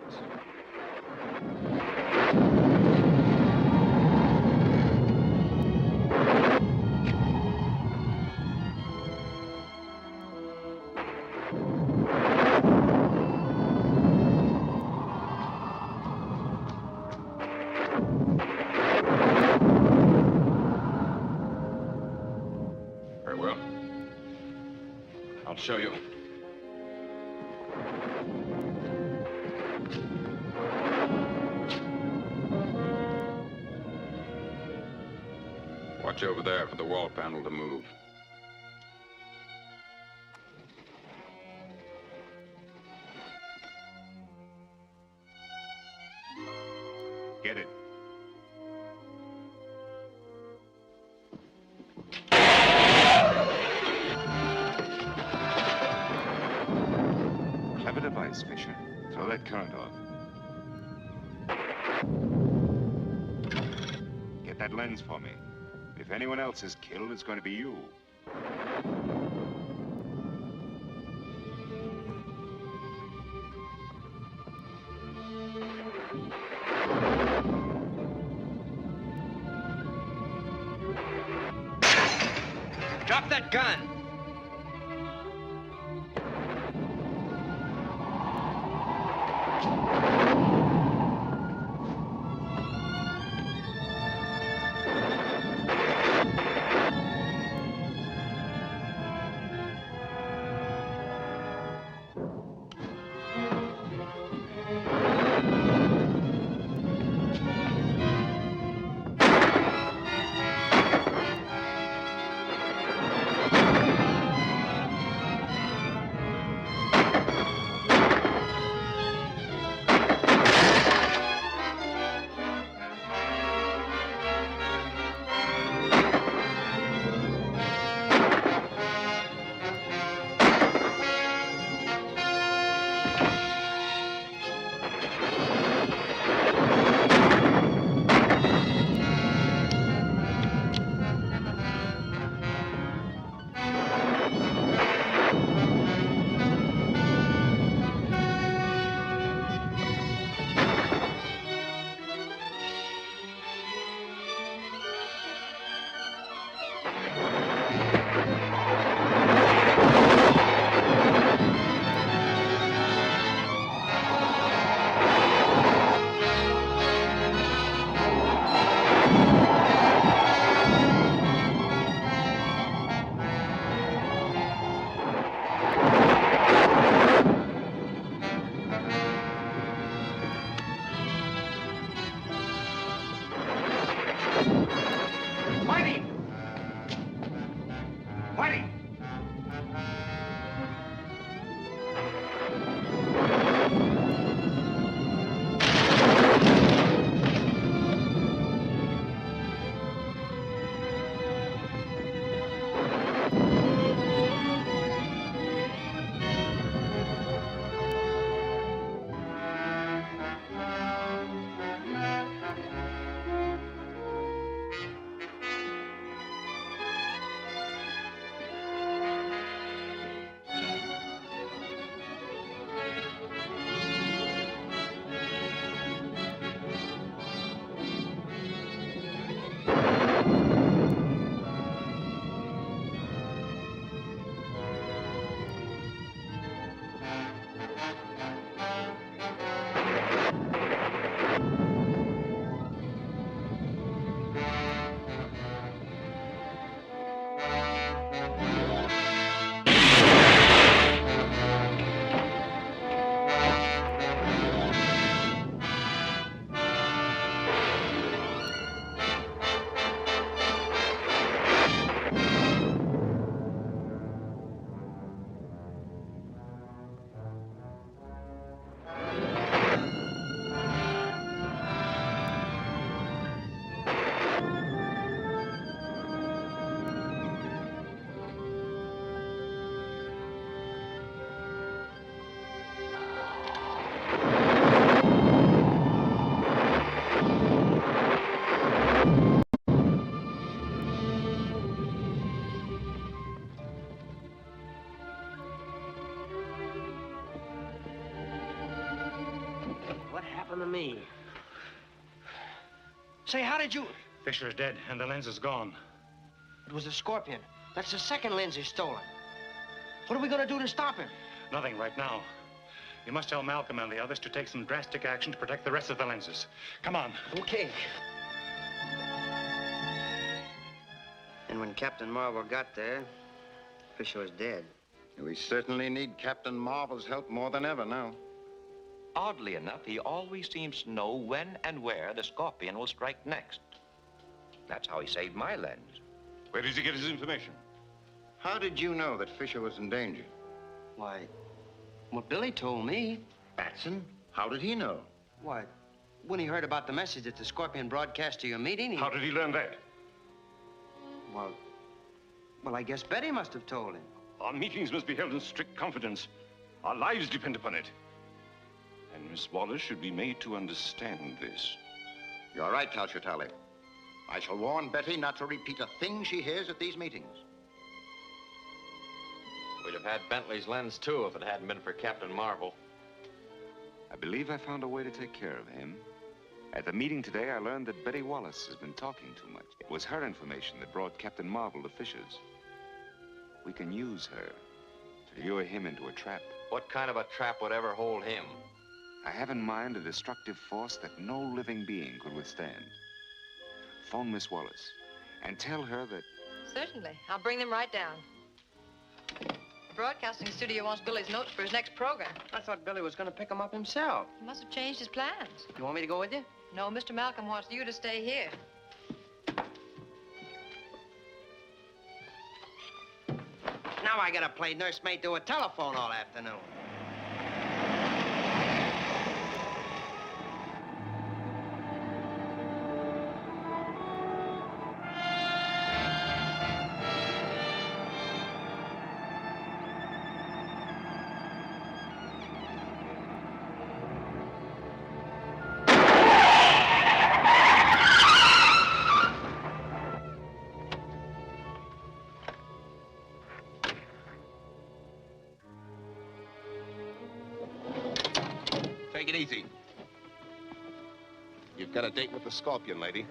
Show you. Watch over there for the wall panel to move. Get it. Device, Fisher. Throw that current off. Get that lens for me. If anyone else is killed, it's going to be you. Drop that gun! to me. Say, how did you... Fisher's dead, and the lens is gone. It was the Scorpion. That's the second lens he's stolen. What are we going to do to stop him? Nothing right now. You must tell Malcolm and the others to take some drastic action to protect the rest of the lenses. Come on. Okay. And when Captain Marvel got there, Fisher was dead. We certainly need Captain Marvel's help more than ever now. Oddly enough, he always seems to know when and where the Scorpion will strike next. That's how he saved my lens. Where does he get his information? How did you know that Fisher was in danger? Why, what Billy told me. Batson? How did he know? Why, when he heard about the message that the Scorpion broadcast to your meeting, he... How did he learn that? Well, I guess Betty must have told him. Our meetings must be held in strict confidence. Our lives depend upon it. And Miss Wallace should be made to understand this. You're right, Talchatali. I shall warn Betty not to repeat a thing she hears at these meetings. We'd have had Bentley's lens, too, if it hadn't been for Captain Marvel. I believe I found a way to take care of him. At the meeting today, I learned that Betty Wallace has been talking too much. It was her information that brought Captain Marvel to Fisher's. We can use her to lure him into a trap. What kind of a trap would ever hold him? I have in mind a destructive force that no living being could withstand. Phone Miss Wallace and tell her that... Certainly. I'll bring them right down. The broadcasting studio wants Billy's notes for his next program. I thought Billy was going to pick them up himself. He must have changed his plans. You want me to go with you? No, Mr. Malcolm wants you to stay here. Now I gotta play nursemaid to a telephone all afternoon. Take it easy. You've got a date with the Scorpion, lady.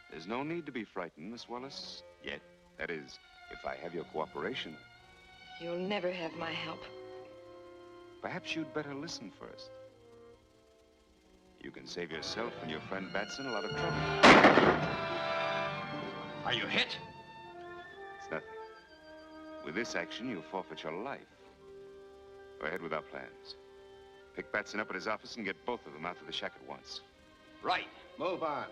There's no need to be frightened, Miss Wallace, yet. That is, if I have your cooperation. You'll never have my help. Perhaps you'd better listen first. You can save yourself and your friend Batson a lot of trouble. Are you hit? It's nothing. With this action, you'll forfeit your life. Go ahead with our plans. Pick Batson up at his office and get both of them out to the shack at once. Right. Move on.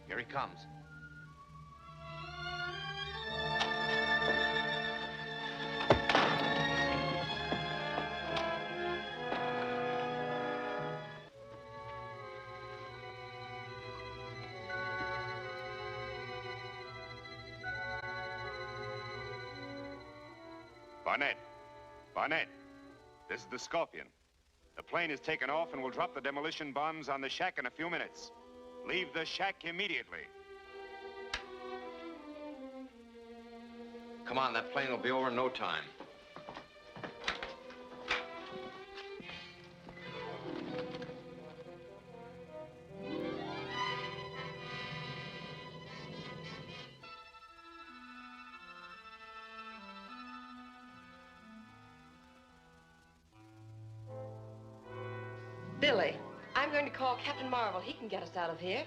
Here he comes. Barnett. Barnett. This is the Scorpion. The plane is taken off and will drop the demolition bombs on the shack in a few minutes. Leave the shack immediately. Come on, that plane will be over in no time. Billy, I'm going to call Captain Marvel. He can get us out of here.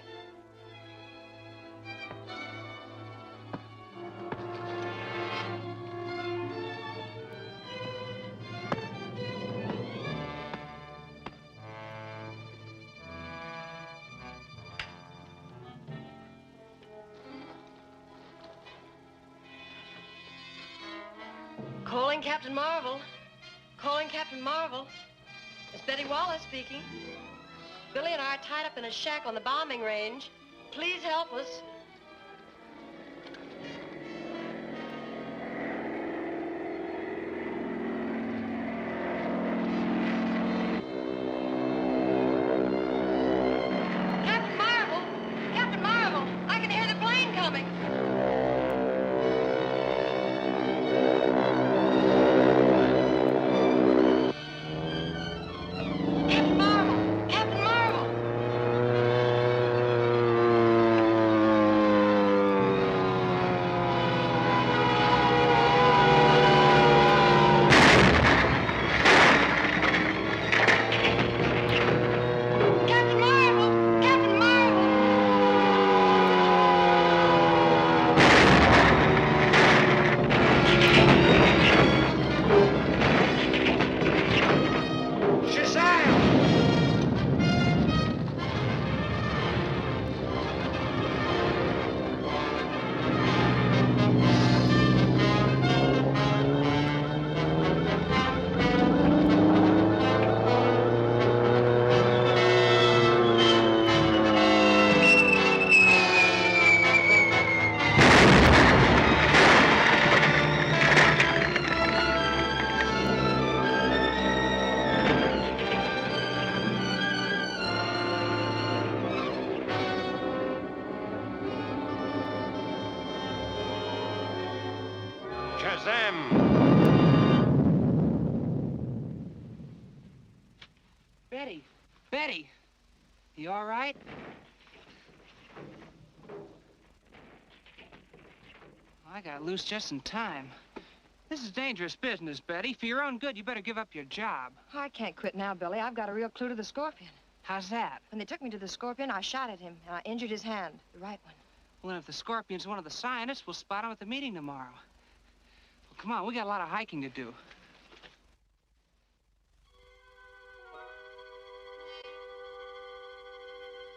Calling Captain Marvel. Calling Captain Marvel. It's Betty Wallace speaking. Billy and I are tied up in a shack on the bombing range. Please help us. Captain Marvel! Captain Marvel! I can hear the plane coming. Captain Marvel! Captain Marvel! Captain Marvel! Captain Marvel! Shazam! Shazam! Betty! Betty! You all right? I got loose just in time. This is dangerous business, Betty. For your own good, you better give up your job. Oh, I can't quit now, Billy. I've got a real clue to the Scorpion. How's that? When they took me to the Scorpion, I shot at him, and I injured his hand, the right one. Well, then if the Scorpion's one of the scientists, we'll spot him at the meeting tomorrow. Well, come on, we got a lot of hiking to do.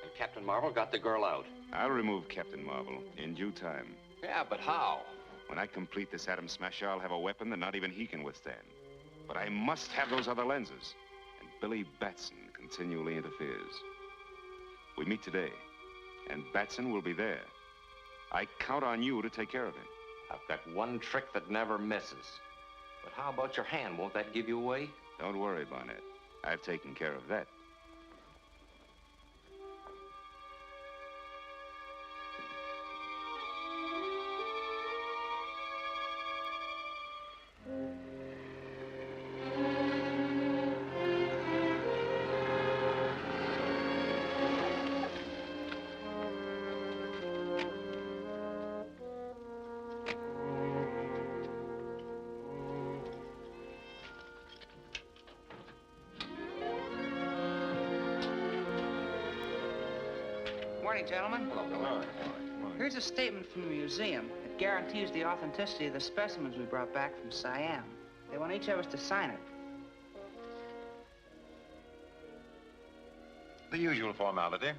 And Captain Marvel got the girl out. I'll remove Captain Marvel in due time. Yeah, but how? When I complete this atom smasher, I'll have a weapon that not even he can withstand. But I must have those other lenses. And Billy Batson continually interferes. We meet today, and Batson will be there. I count on you to take care of him. I've got one trick that never misses. But how about your hand? Won't that give you away? Don't worry, Barnett. I've taken care of that. Morning, gentlemen. Hello. Here's a statement from the museum. It guarantees the authenticity of the specimens we brought back from Siam. They want each of us to sign it. The usual formality.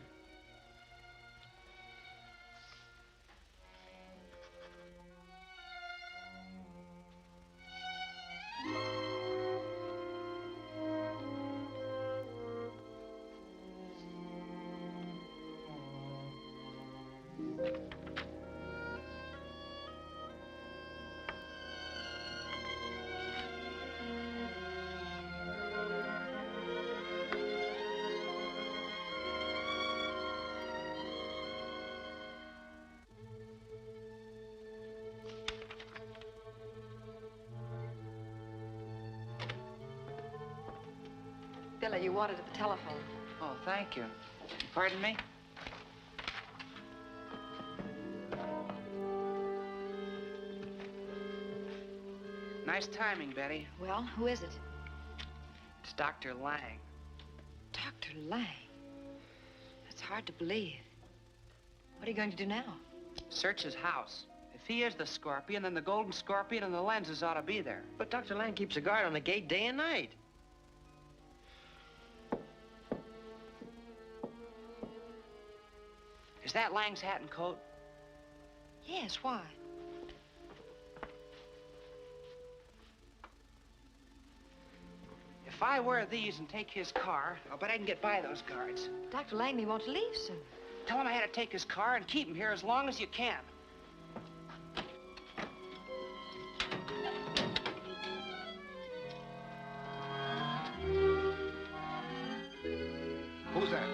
Billy, you wanted at the telephone. Oh, thank you. Pardon me? Nice timing, Betty. Well, who is it? It's Dr. Lang. Dr. Lang. That's hard to believe. What are you going to do now? Search his house. If he is the Scorpion, then the Golden Scorpion and the lenses ought to be there. But Dr. Lang keeps a guard on the gate day and night. Is that Lang's hat and coat? Yes, why? If I wear these and take his car, I'll bet I can get by those guards. Dr. Langley won't leave soon. Tell him I had to take his car and keep him here as long as you can. Who's that?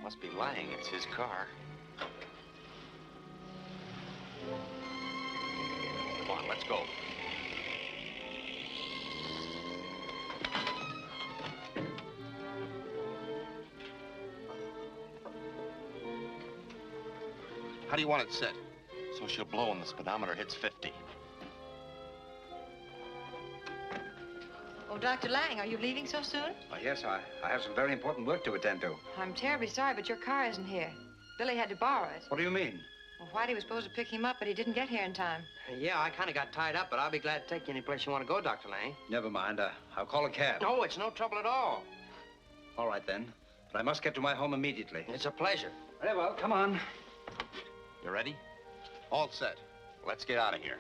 Must be Lang. It's his car. Come on, let's go. How do you want it set? So she'll blow when the speedometer hits 50. Oh, Dr. Lang, are you leaving so soon? Yes, I have some very important work to attend to. I'm terribly sorry, but your car isn't here. Billy had to borrow it. What do you mean? Well, Whitey was supposed to pick him up, but he didn't get here in time. Yeah, I kind of got tied up, but I'll be glad to take you any place you want to go, Dr. Lang. Never mind. I'll call a cab. No, it's no trouble at all. All right, then. But I must get to my home immediately. It's a pleasure. Very well, come on. You ready? All set. Let's get out of here.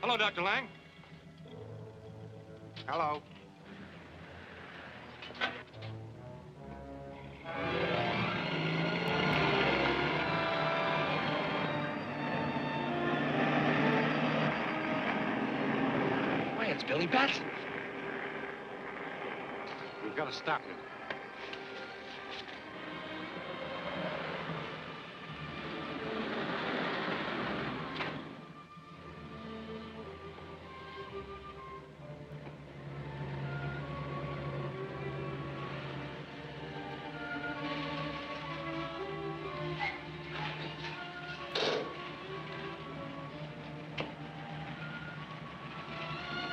Hello, Dr. Lang. Hello. Why, it's Billy Batson. We've got to stop him.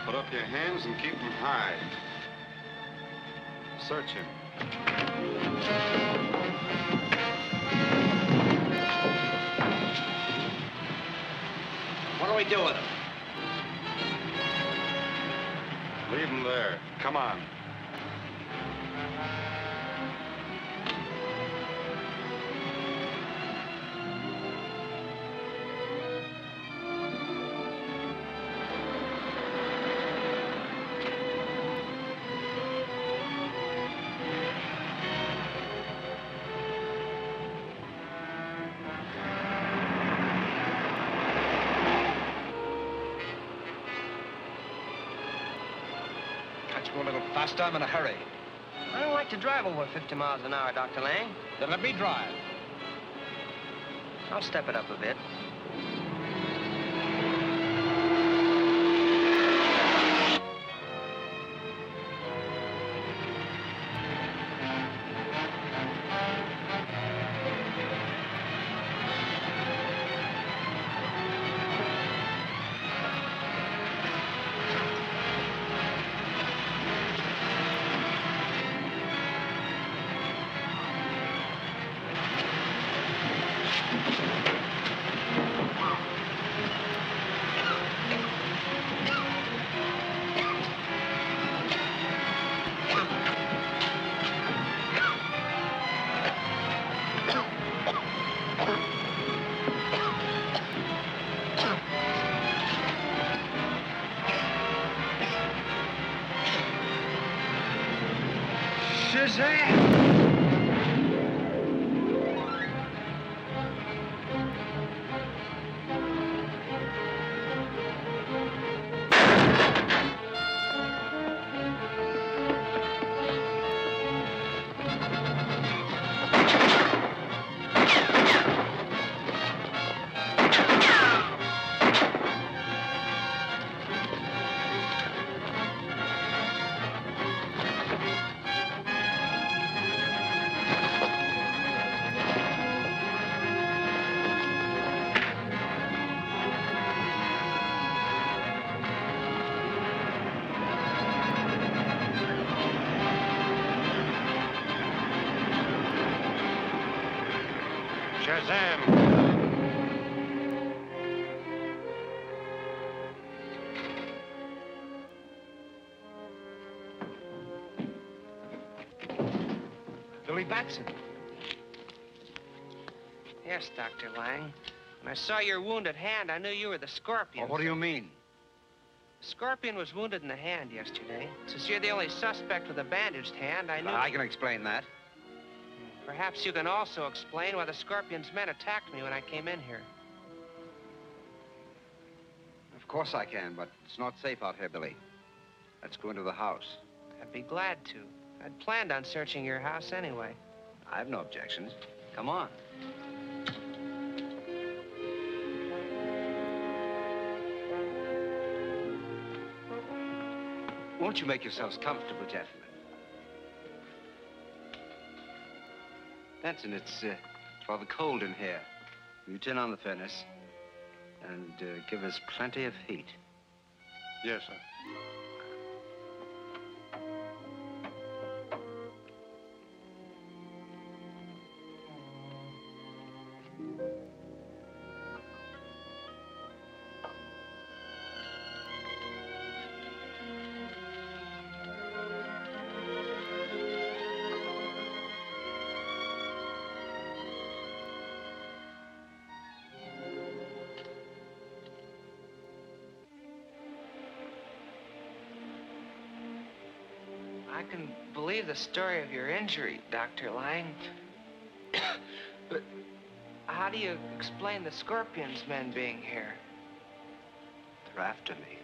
Put up your hands and keep them high. Search him. What do we do with him? Leave him there. Come on. Go a little faster. I'm in a hurry. I don't like to drive over 50 miles an hour, Dr. Lang. Then let me drive. I'll step it up a bit. Shazam! Shazam! Billy Batson. Yes, Dr. Lang. When I saw your wounded hand, I knew you were the Scorpion. Oh, what do you mean? Scorpion was wounded in the hand yesterday. Since you're the only suspect with a bandaged hand, I knew... I can explain that. Perhaps you can also explain why the Scorpion's men attacked me when I came in here. Of course I can, but it's not safe out here, Billy. Let's go into the house. I'd be glad to. I'd planned on searching your house anyway. I have no objections. Come on. Won't you make yourselves comfortable, gentlemen? Benson, it's rather cold in here. Will you turn on the furnace and give us plenty of heat? Yes, sir. I can believe the story of your injury, Dr. Lang. But how do you explain the Scorpion's men being here? They're after me.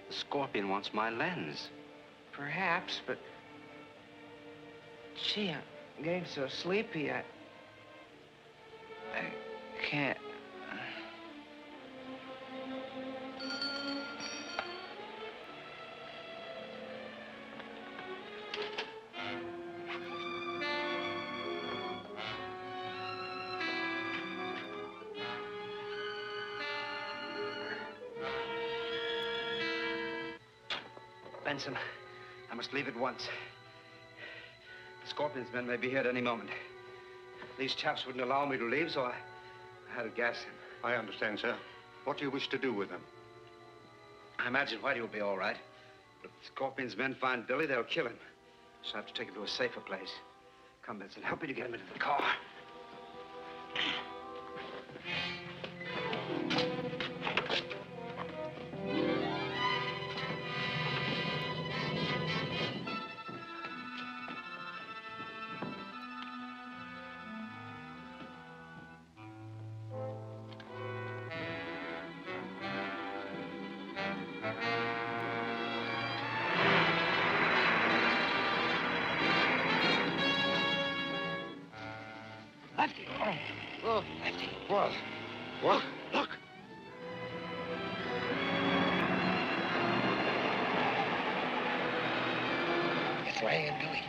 The Scorpion wants my lens. Perhaps, but... Gee, I'm getting so sleepy, I can't... Benson, I must leave at once. The Scorpion's men may be here at any moment. These chaps wouldn't allow me to leave, so I had to gas him. I understand, sir. What do you wish to do with them? I imagine Whitey will be all right. But if the Scorpion's men find Billy, they'll kill him. So I have to take him to a safer place. Come, Benson, help me to get him into the car. Look. What? What? Look. It's Lang and Billy.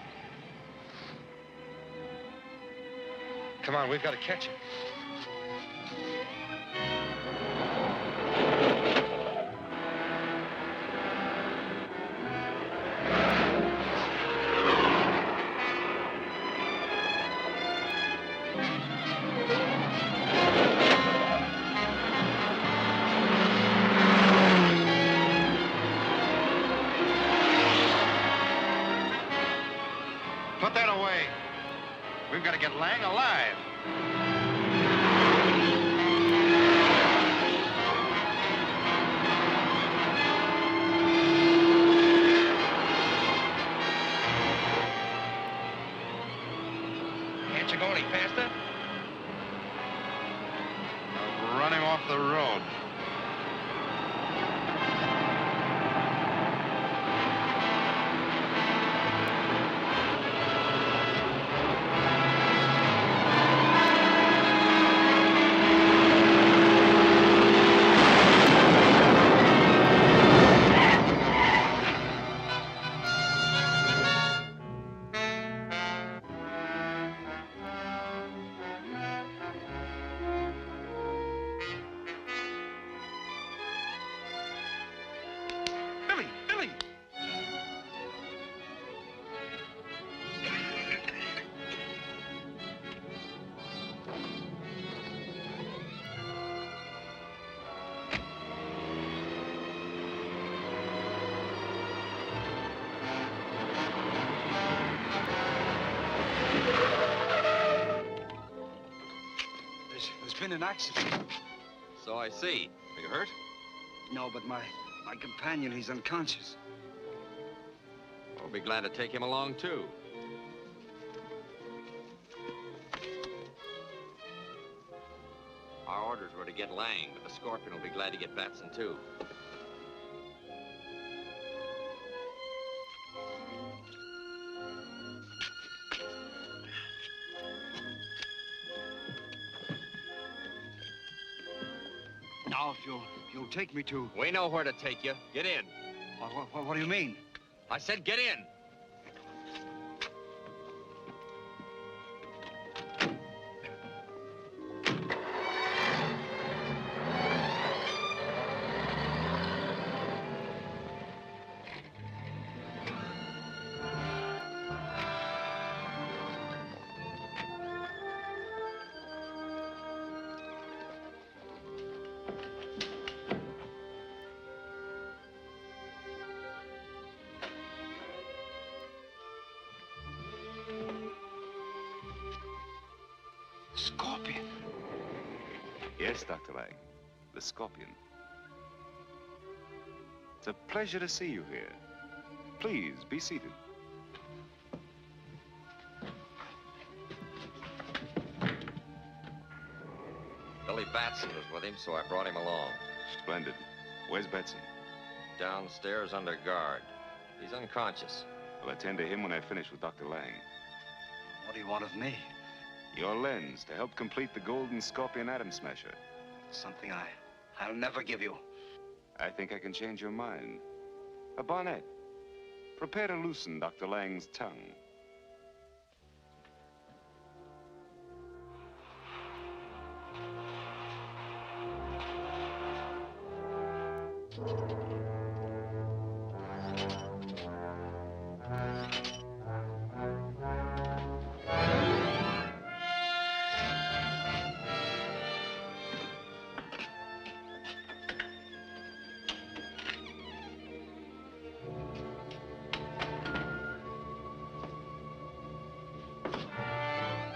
Come on, we've got to catch him. Put that away. We've got to get Lang alive. Can't you go any faster? I'm running off the road. in an accident. So I see. Are you hurt? No, but my companion, he's unconscious. We'll be glad to take him along, too. Our orders were to get Lang, but the Scorpion will be glad to get Batson, too. Now, if you'll take me to... We know where to take you. Get in. What do you mean? I said get in. Scorpion. Yes, Dr. Lang. The Scorpion. It's a pleasure to see you here. Please, be seated. Billy Batson was with him, so I brought him along. Splendid. Where's Batson? Downstairs under guard. He's unconscious. I'll attend to him when I finish with Dr. Lang. What do you want of me? Your lens to help complete the Golden Scorpion Atom Smasher. Something I'll never give you. I think I can change your mind. A bonnet. Prepare to loosen Dr. Lang's tongue.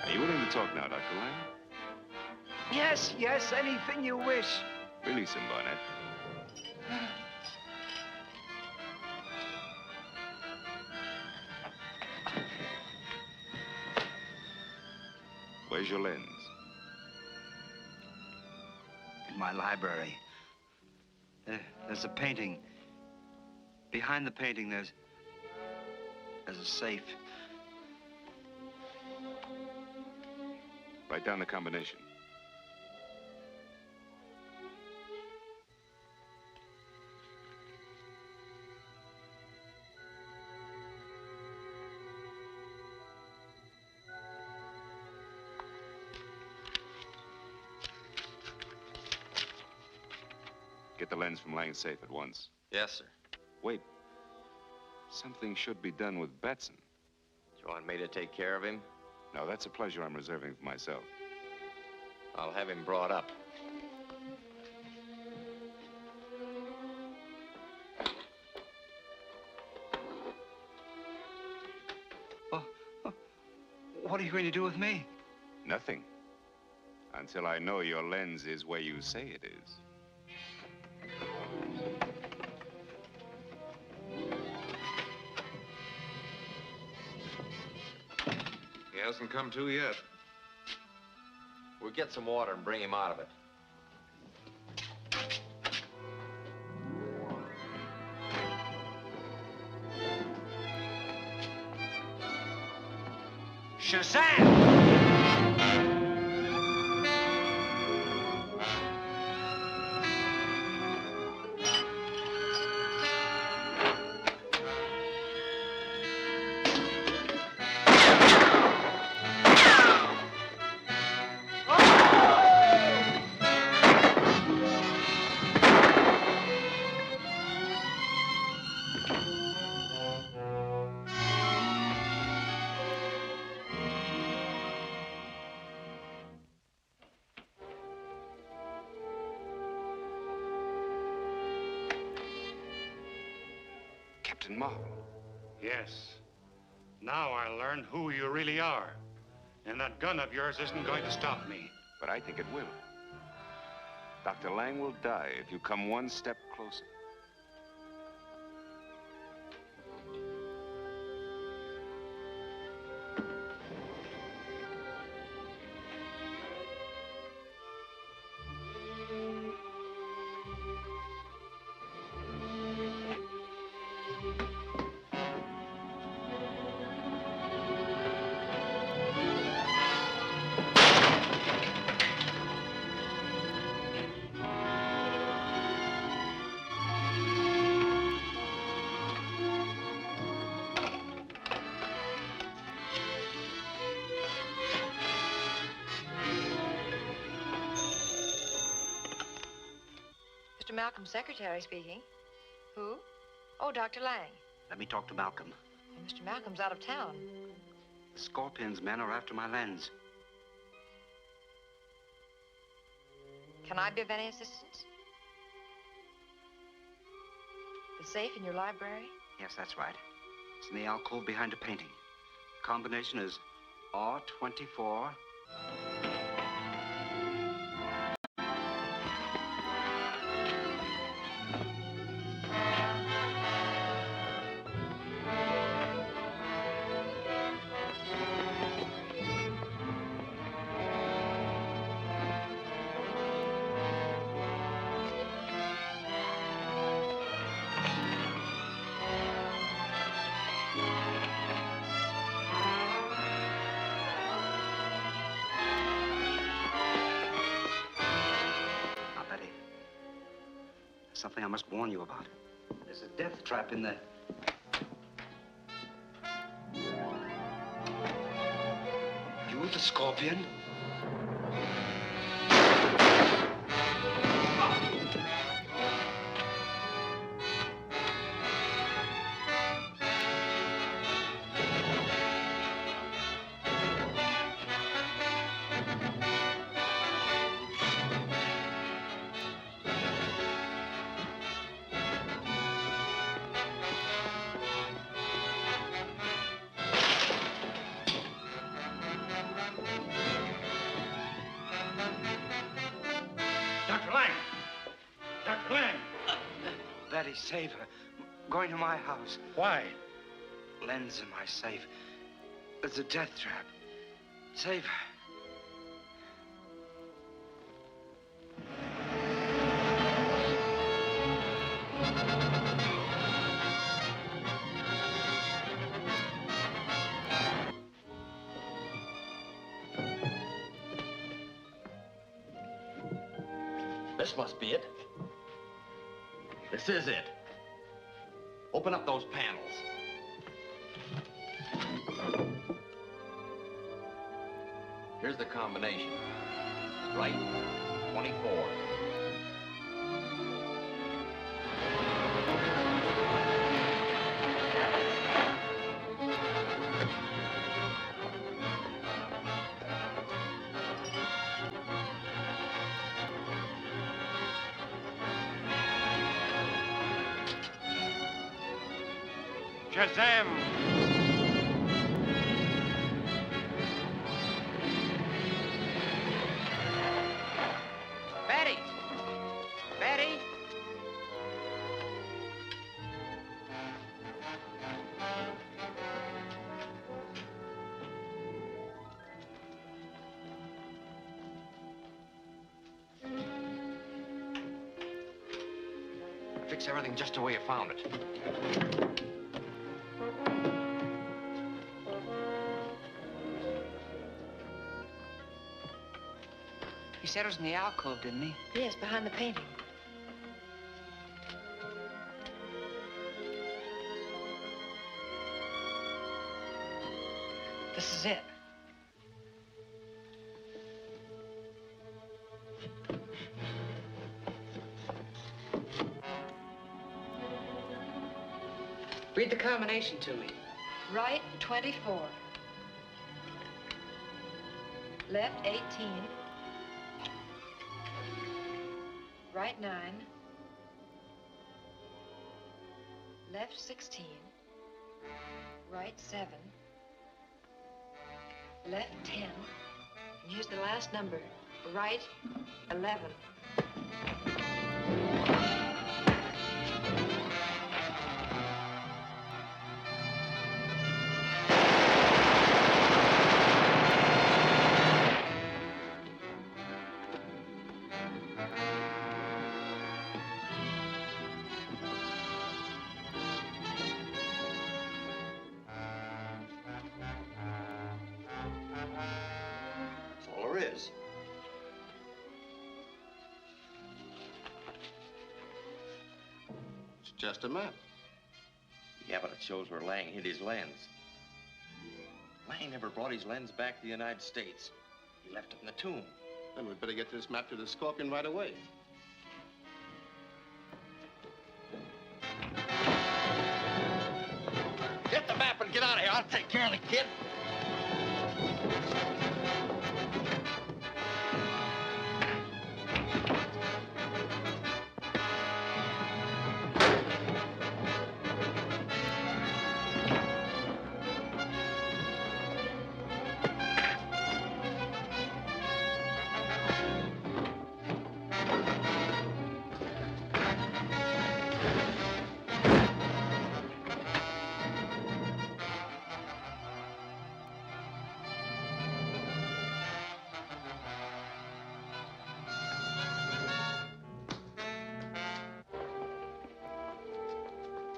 Are you willing to talk now, Dr. Lang? Yes, anything you wish. Release him, Barnett. Where's your lens? In my library. There's a painting. Behind the painting, there's a safe. Write down the combination. Get the lens from Lang's safe at once. Yes, sir. Wait. Something should be done with Batson. Do you want me to take care of him? No, that's a pleasure I'm reserving for myself. I'll have him brought up. What are you going to do with me? Nothing. Until I know your lens is where you say it is. He hasn't come to yet. We'll get some water and bring him out of it. Shazam! Captain Marvel. Yes. Now I'll learn who you really are. And that gun of yours isn't going to stop me. But I think it will. Dr. Lang will die if you come one step closer. Mr. Malcolm's secretary speaking. Who? Oh, Dr. Lang. Let me talk to Malcolm. Well, Mr. Malcolm's out of town. The Scorpion's men are after my lens. Can I be of any assistance? The safe in your library? Yes, that's right. It's in the alcove behind a painting. Combination is R24. Something I must warn you about. There's a death trap in there. You the Scorpion? Betty, save her. I'm going to my house. Why? Lens in my safe. There's a death trap. Save her. This must be it. This is it. Open up those panels. Here's the combination. Right, 24. Shazam! Betty! Betty! Fix everything just the way you found it. He said it was in the alcove, didn't he? Yes, behind the painting. This is it. Read the combination to me. Right, 24. Left, 18. Right, 9. Left, 16. Right, 7. Left, 10. And here's the last number. Right, 11. Is. It's just a map. Yeah, but it shows where Lang hid his lens. Lang never brought his lens back to the United States. He left it in the tomb. Then we'd better get this map to the Scorpion right away. Get the map and get out of here. I'll take care of the kid.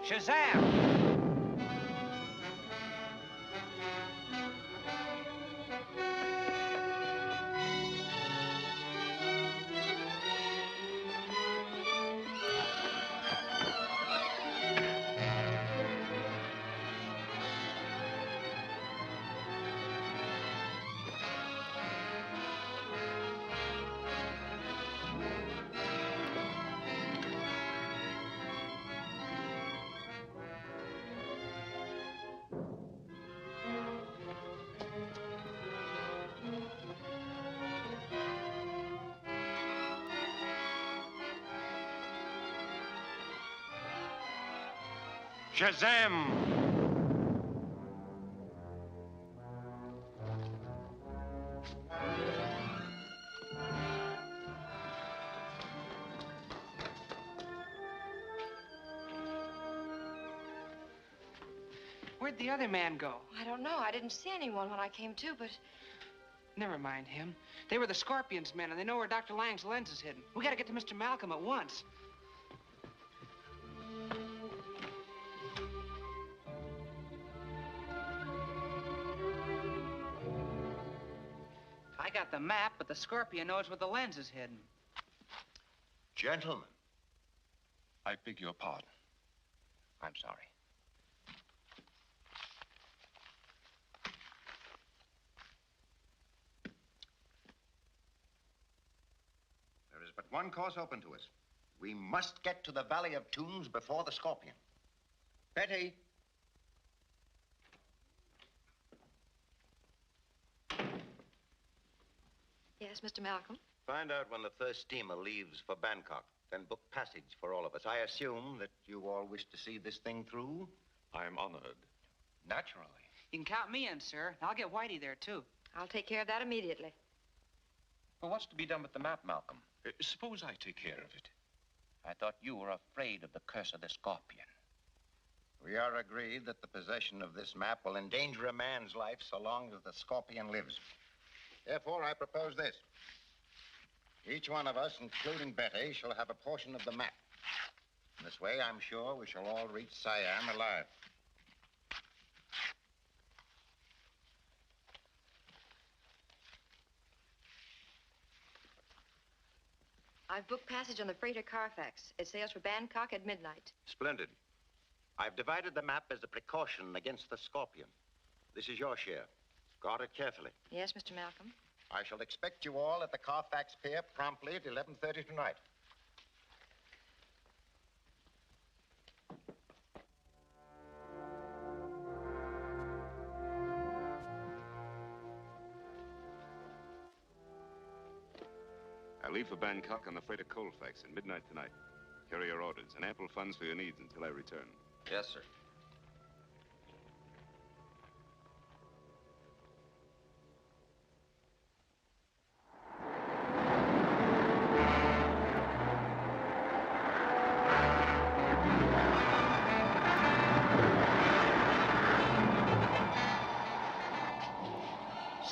Shazam! Shazam! Where'd the other man go? I don't know. I didn't see anyone when I came to, but... Never mind him. They were the Scorpion's men, and they know where Dr. Lang's lens is hidden. We gotta get to Mr. Malcolm at once. I got the map, but the Scorpion knows where the lens is hidden. Gentlemen. I beg your pardon. I'm sorry. There is but one course open to us. We must get to the Valley of Tombs before the Scorpion. Betty. Yes, Mr. Malcolm? Find out when the first steamer leaves for Bangkok, then book passage for all of us. I assume that you all wish to see this thing through? I'm honored. Naturally. You can count me in, sir. I'll get Whitey there, too. I'll take care of that immediately. Well, what's to be done with the map, Malcolm? Suppose I take care of it. I thought you were afraid of the curse of the Scorpion. We are agreed that the possession of this map will endanger a man's life so long as the Scorpion lives. Therefore, I propose this. Each one of us, including Betty, shall have a portion of the map. In this way, I'm sure we shall all reach Siam alive. I've booked passage on the freighter Carfax. It sails for Bangkok at midnight. Splendid. I've divided the map as a precaution against the Scorpion. This is your share. Guard it carefully. Yes, Mr. Malcolm. I shall expect you all at the Carfax Pier promptly at 11:30 tonight. I leave for Bangkok on the freighter Colfax at midnight tonight. Here are your orders and ample funds for your needs until I return. Yes, sir.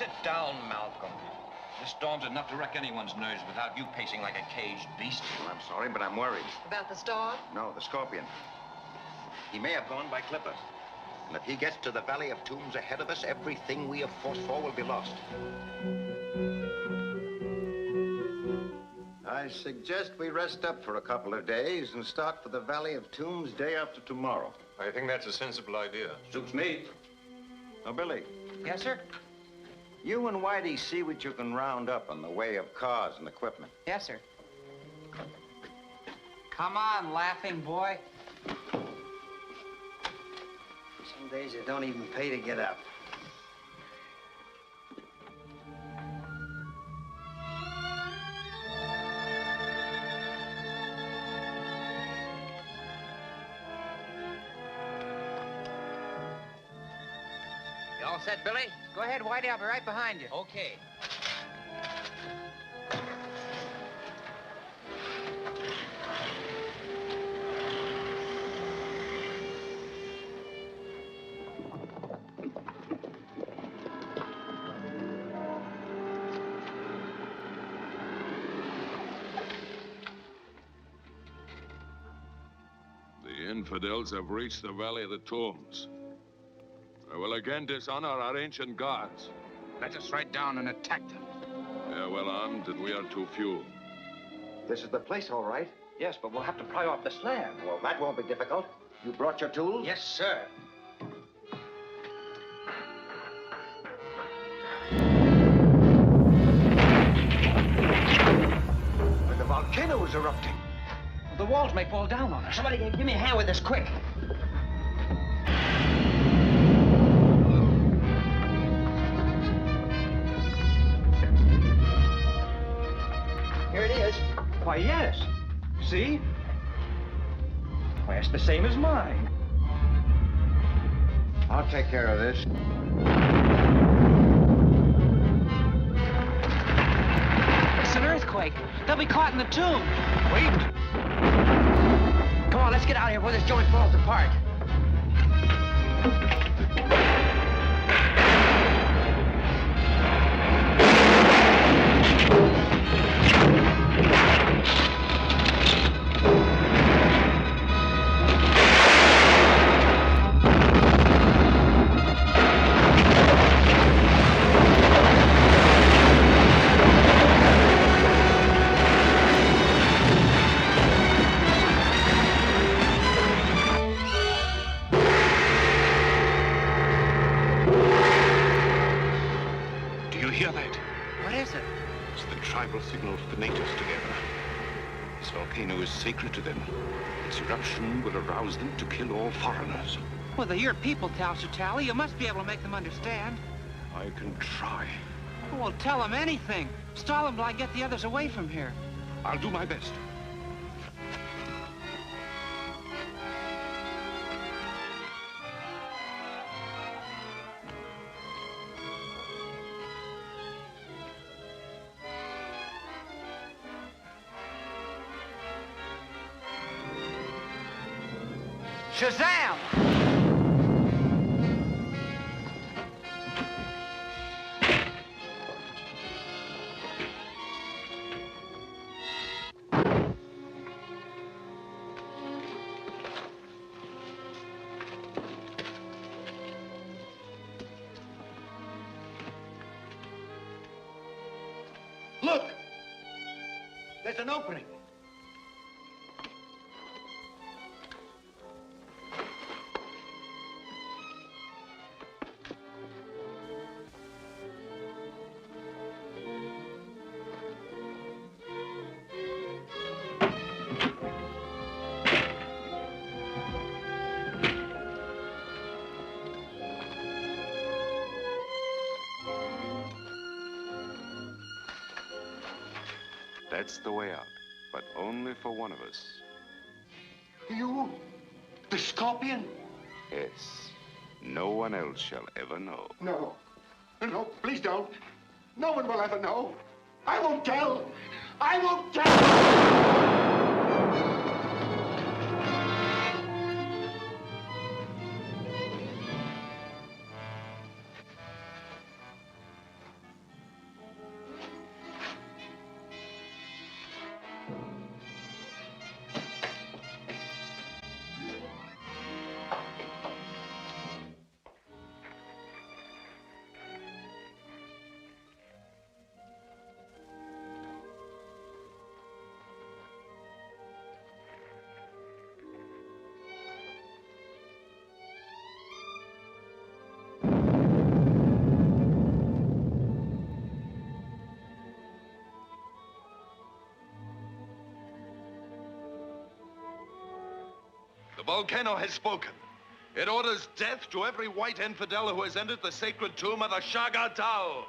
Sit down, Malcolm. This storm's enough to wreck anyone's nerves without you pacing like a caged beast. Well, I'm sorry, but I'm worried. About the storm? No, the Scorpion. He may have gone by Clipper. And if he gets to the Valley of Tombs ahead of us, everything we have fought for will be lost. I suggest we rest up for a couple of days and start for the Valley of Tombs day after tomorrow. I think that's a sensible idea. Suits me. Now, Billy. Yes, sir? You and Whitey see what you can round up in the way of cars and equipment. Yes, sir. Come on, laughing boy. Some days it don't even pay to get up. You all set, Billy? Go ahead, Whitey. I'll be right behind you. Okay. The infidels have reached the Valley of the Tombs. I will again dishonor our ancient gods. Let us ride down and attack them. They are well armed, and we are too few. This is the place, all right. Yes, but we'll have to pry off the slab. Well, that won't be difficult. You brought your tools? Yes, sir. The volcano is erupting. The walls may fall down on us. Somebody give me a hand with this, quick. Here it is. Why, yes. See? Why, it's the same as mine. I'll take care of this. It's an earthquake. They'll be caught in the tomb. Wait. Come on, let's get out of here before this joint falls apart. Signal for the natives together. This volcano is sacred to them. Its eruption will arouse them to kill all foreigners. Well, they're your people, Tally. You must be able to make them understand. I can try. Well, tell them anything. Stall them till I get the others away from here. I'll do my best. Shazam! Look! There's an opening. That's the way out, but only for one of us. You? The Scorpion? Yes. No one else shall ever know. No. No, please don't. No one will ever know. I won't tell. I won't tell. The volcano has spoken. It orders death to every white infidel who has entered the sacred tomb of the Shagatal.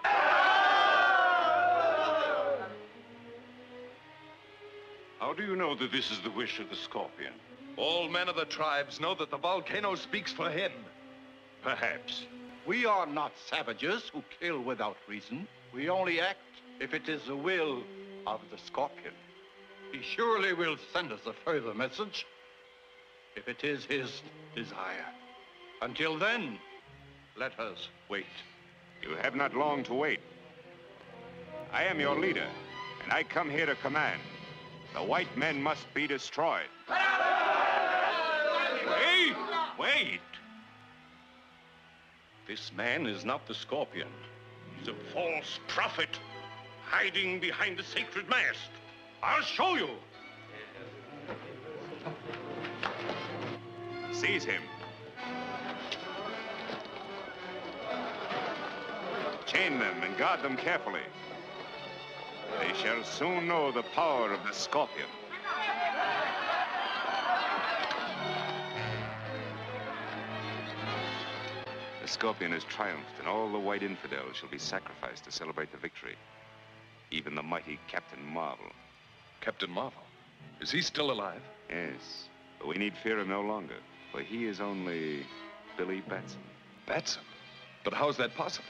How do you know that this is the wish of the Scorpion? All men of the tribes know that the volcano speaks for him. Perhaps. We are not savages who kill without reason. We only act if it is the will of the Scorpion. He surely will send us a further message if it is his desire. Until then, let us wait. You have not long to wait. I am your leader, and I come here to command. The white men must be destroyed. Wait! Wait! This man is not the Scorpion. He's a false prophet hiding behind the sacred mast. I'll show you. Seize him. Chain them and guard them carefully. They shall soon know the power of the Scorpion. The Scorpion has triumphed, and all the white infidels shall be sacrificed to celebrate the victory. Even the mighty Captain Marvel. Captain Marvel? Is he still alive? Yes, but we need fear him no longer, for he is only Billy Batson. Batson? But how's that possible?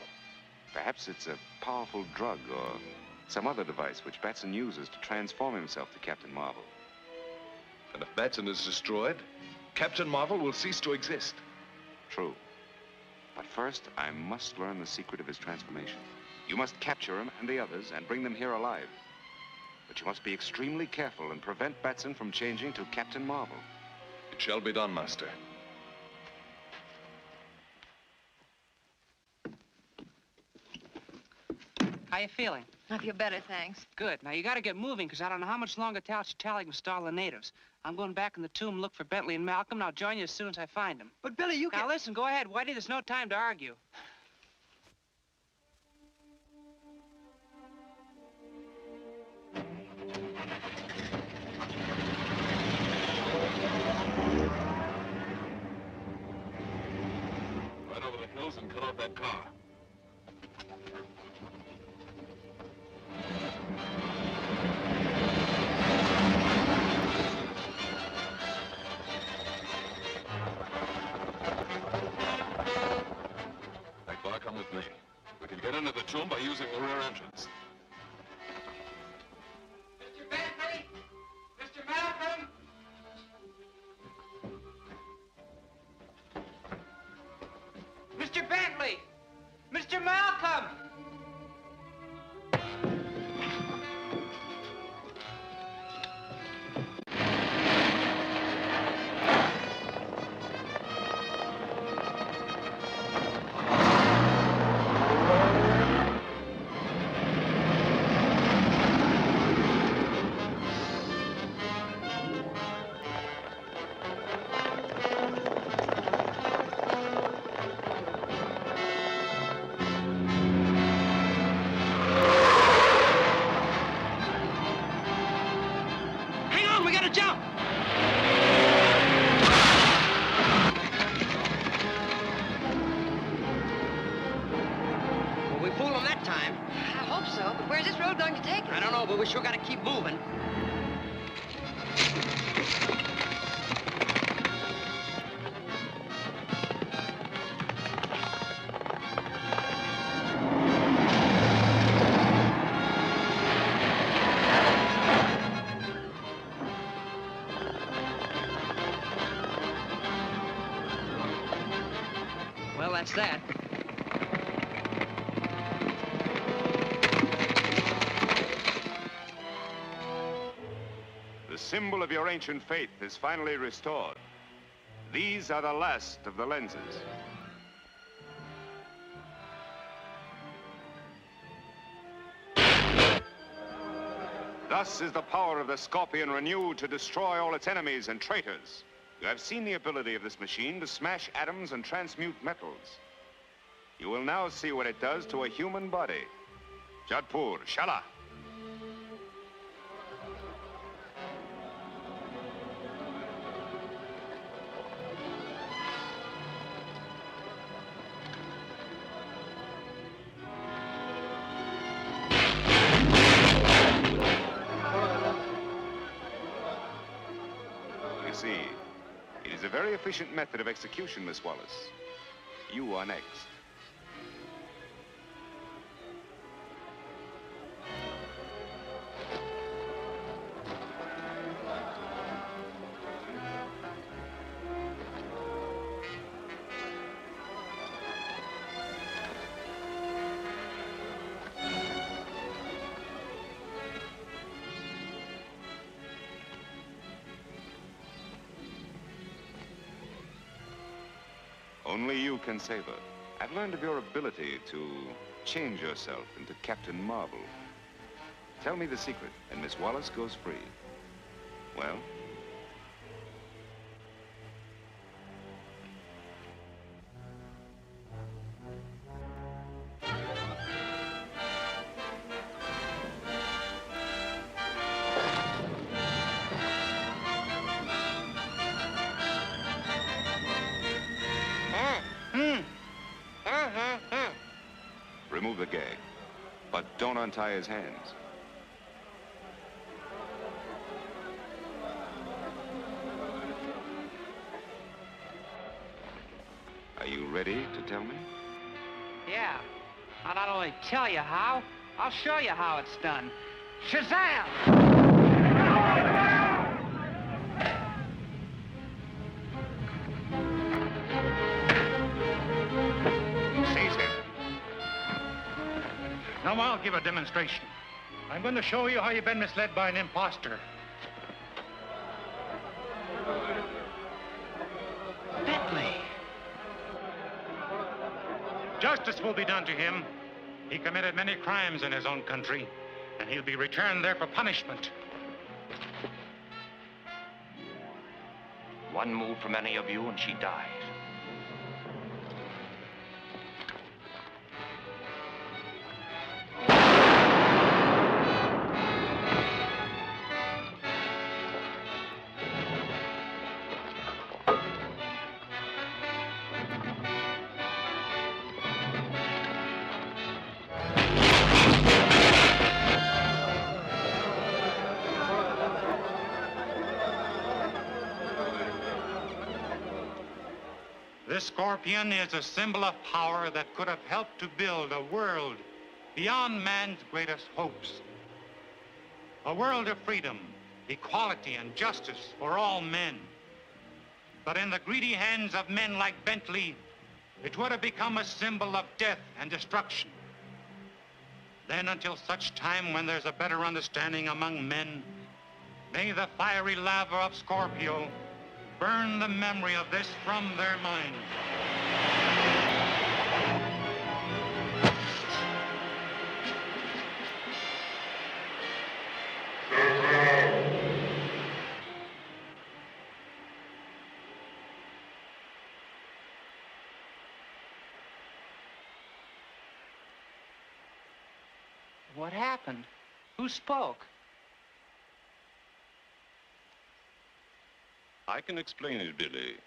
Perhaps it's a powerful drug or some other device which Batson uses to transform himself to Captain Marvel. And if Batson is destroyed, Captain Marvel will cease to exist. True. But first, I must learn the secret of his transformation. You must capture him and the others and bring them here alive. But you must be extremely careful and prevent Batson from changing to Captain Marvel. It shall be done, Master. How you feeling? I feel better, thanks. Good. Now, you gotta get moving, because I don't know how much longer Tally can stall the natives. I'm going back in the tomb, look for Bentley and Malcolm, and I'll join you as soon as I find them. But, Billy, you Now, listen, go ahead, Whitey. There's no time to argue. Right over the hills and cut off that car. Come with me. We can get into the tomb by using the rear entrance. Mr. Bentley! Mr. Malcolm! Mr. Bentley! Mr. Malcolm! We sure gotta keep moving. Well, that's that. The symbol of your ancient faith is finally restored. These are the last of the lenses. Thus is the power of the Scorpion renewed to destroy all its enemies and traitors. You have seen the ability of this machine to smash atoms and transmute metals. You will now see what it does to a human body. Jadpur, Shala. very efficient method of execution, Miss Wallace. You are next. Only you can save her. I've learned of your ability to change yourself into Captain Marvel. Tell me the secret, and Miss Wallace goes free. Well? Remove the gag, but don't untie his hands. Are you ready to tell me? Yeah. I'll not only tell you how, I'll show you how it's done. Shazam! Seize him. Now I'll give a demonstration. I'm going to show you how you've been misled by an imposter. Bentley! Justice will be done to him. He committed many crimes in his own country, and he'll be returned there for punishment. One move from any of you and she dies. This scorpion is a symbol of power that could have helped to build a world beyond man's greatest hopes. A world of freedom, equality, and justice for all men. But in the greedy hands of men like Bentley, it would have become a symbol of death and destruction. Then, until such time when there's a better understanding among men, may the fiery lava of Scorpio burn the memory of this from their minds. What happened? Who spoke? I can explain it, Billy.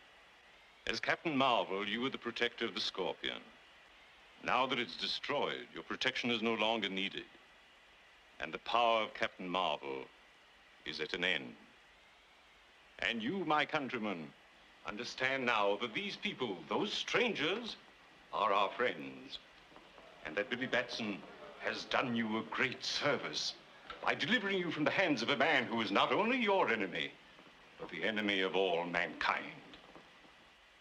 As Captain Marvel, you were the protector of the Scorpion. Now that it's destroyed, your protection is no longer needed. And the power of Captain Marvel is at an end. And you, my countrymen, understand now that these people, those strangers, are our friends. And that Billy Batson has done you a great service by delivering you from the hands of a man who is not only your enemy, but the enemy of all mankind.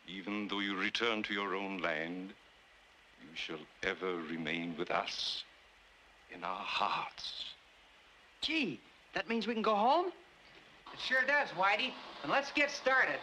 Even though you return to your own land, you shall ever remain with us in our hearts. Gee, that means we can go home? It sure does, Whitey. And let's get started.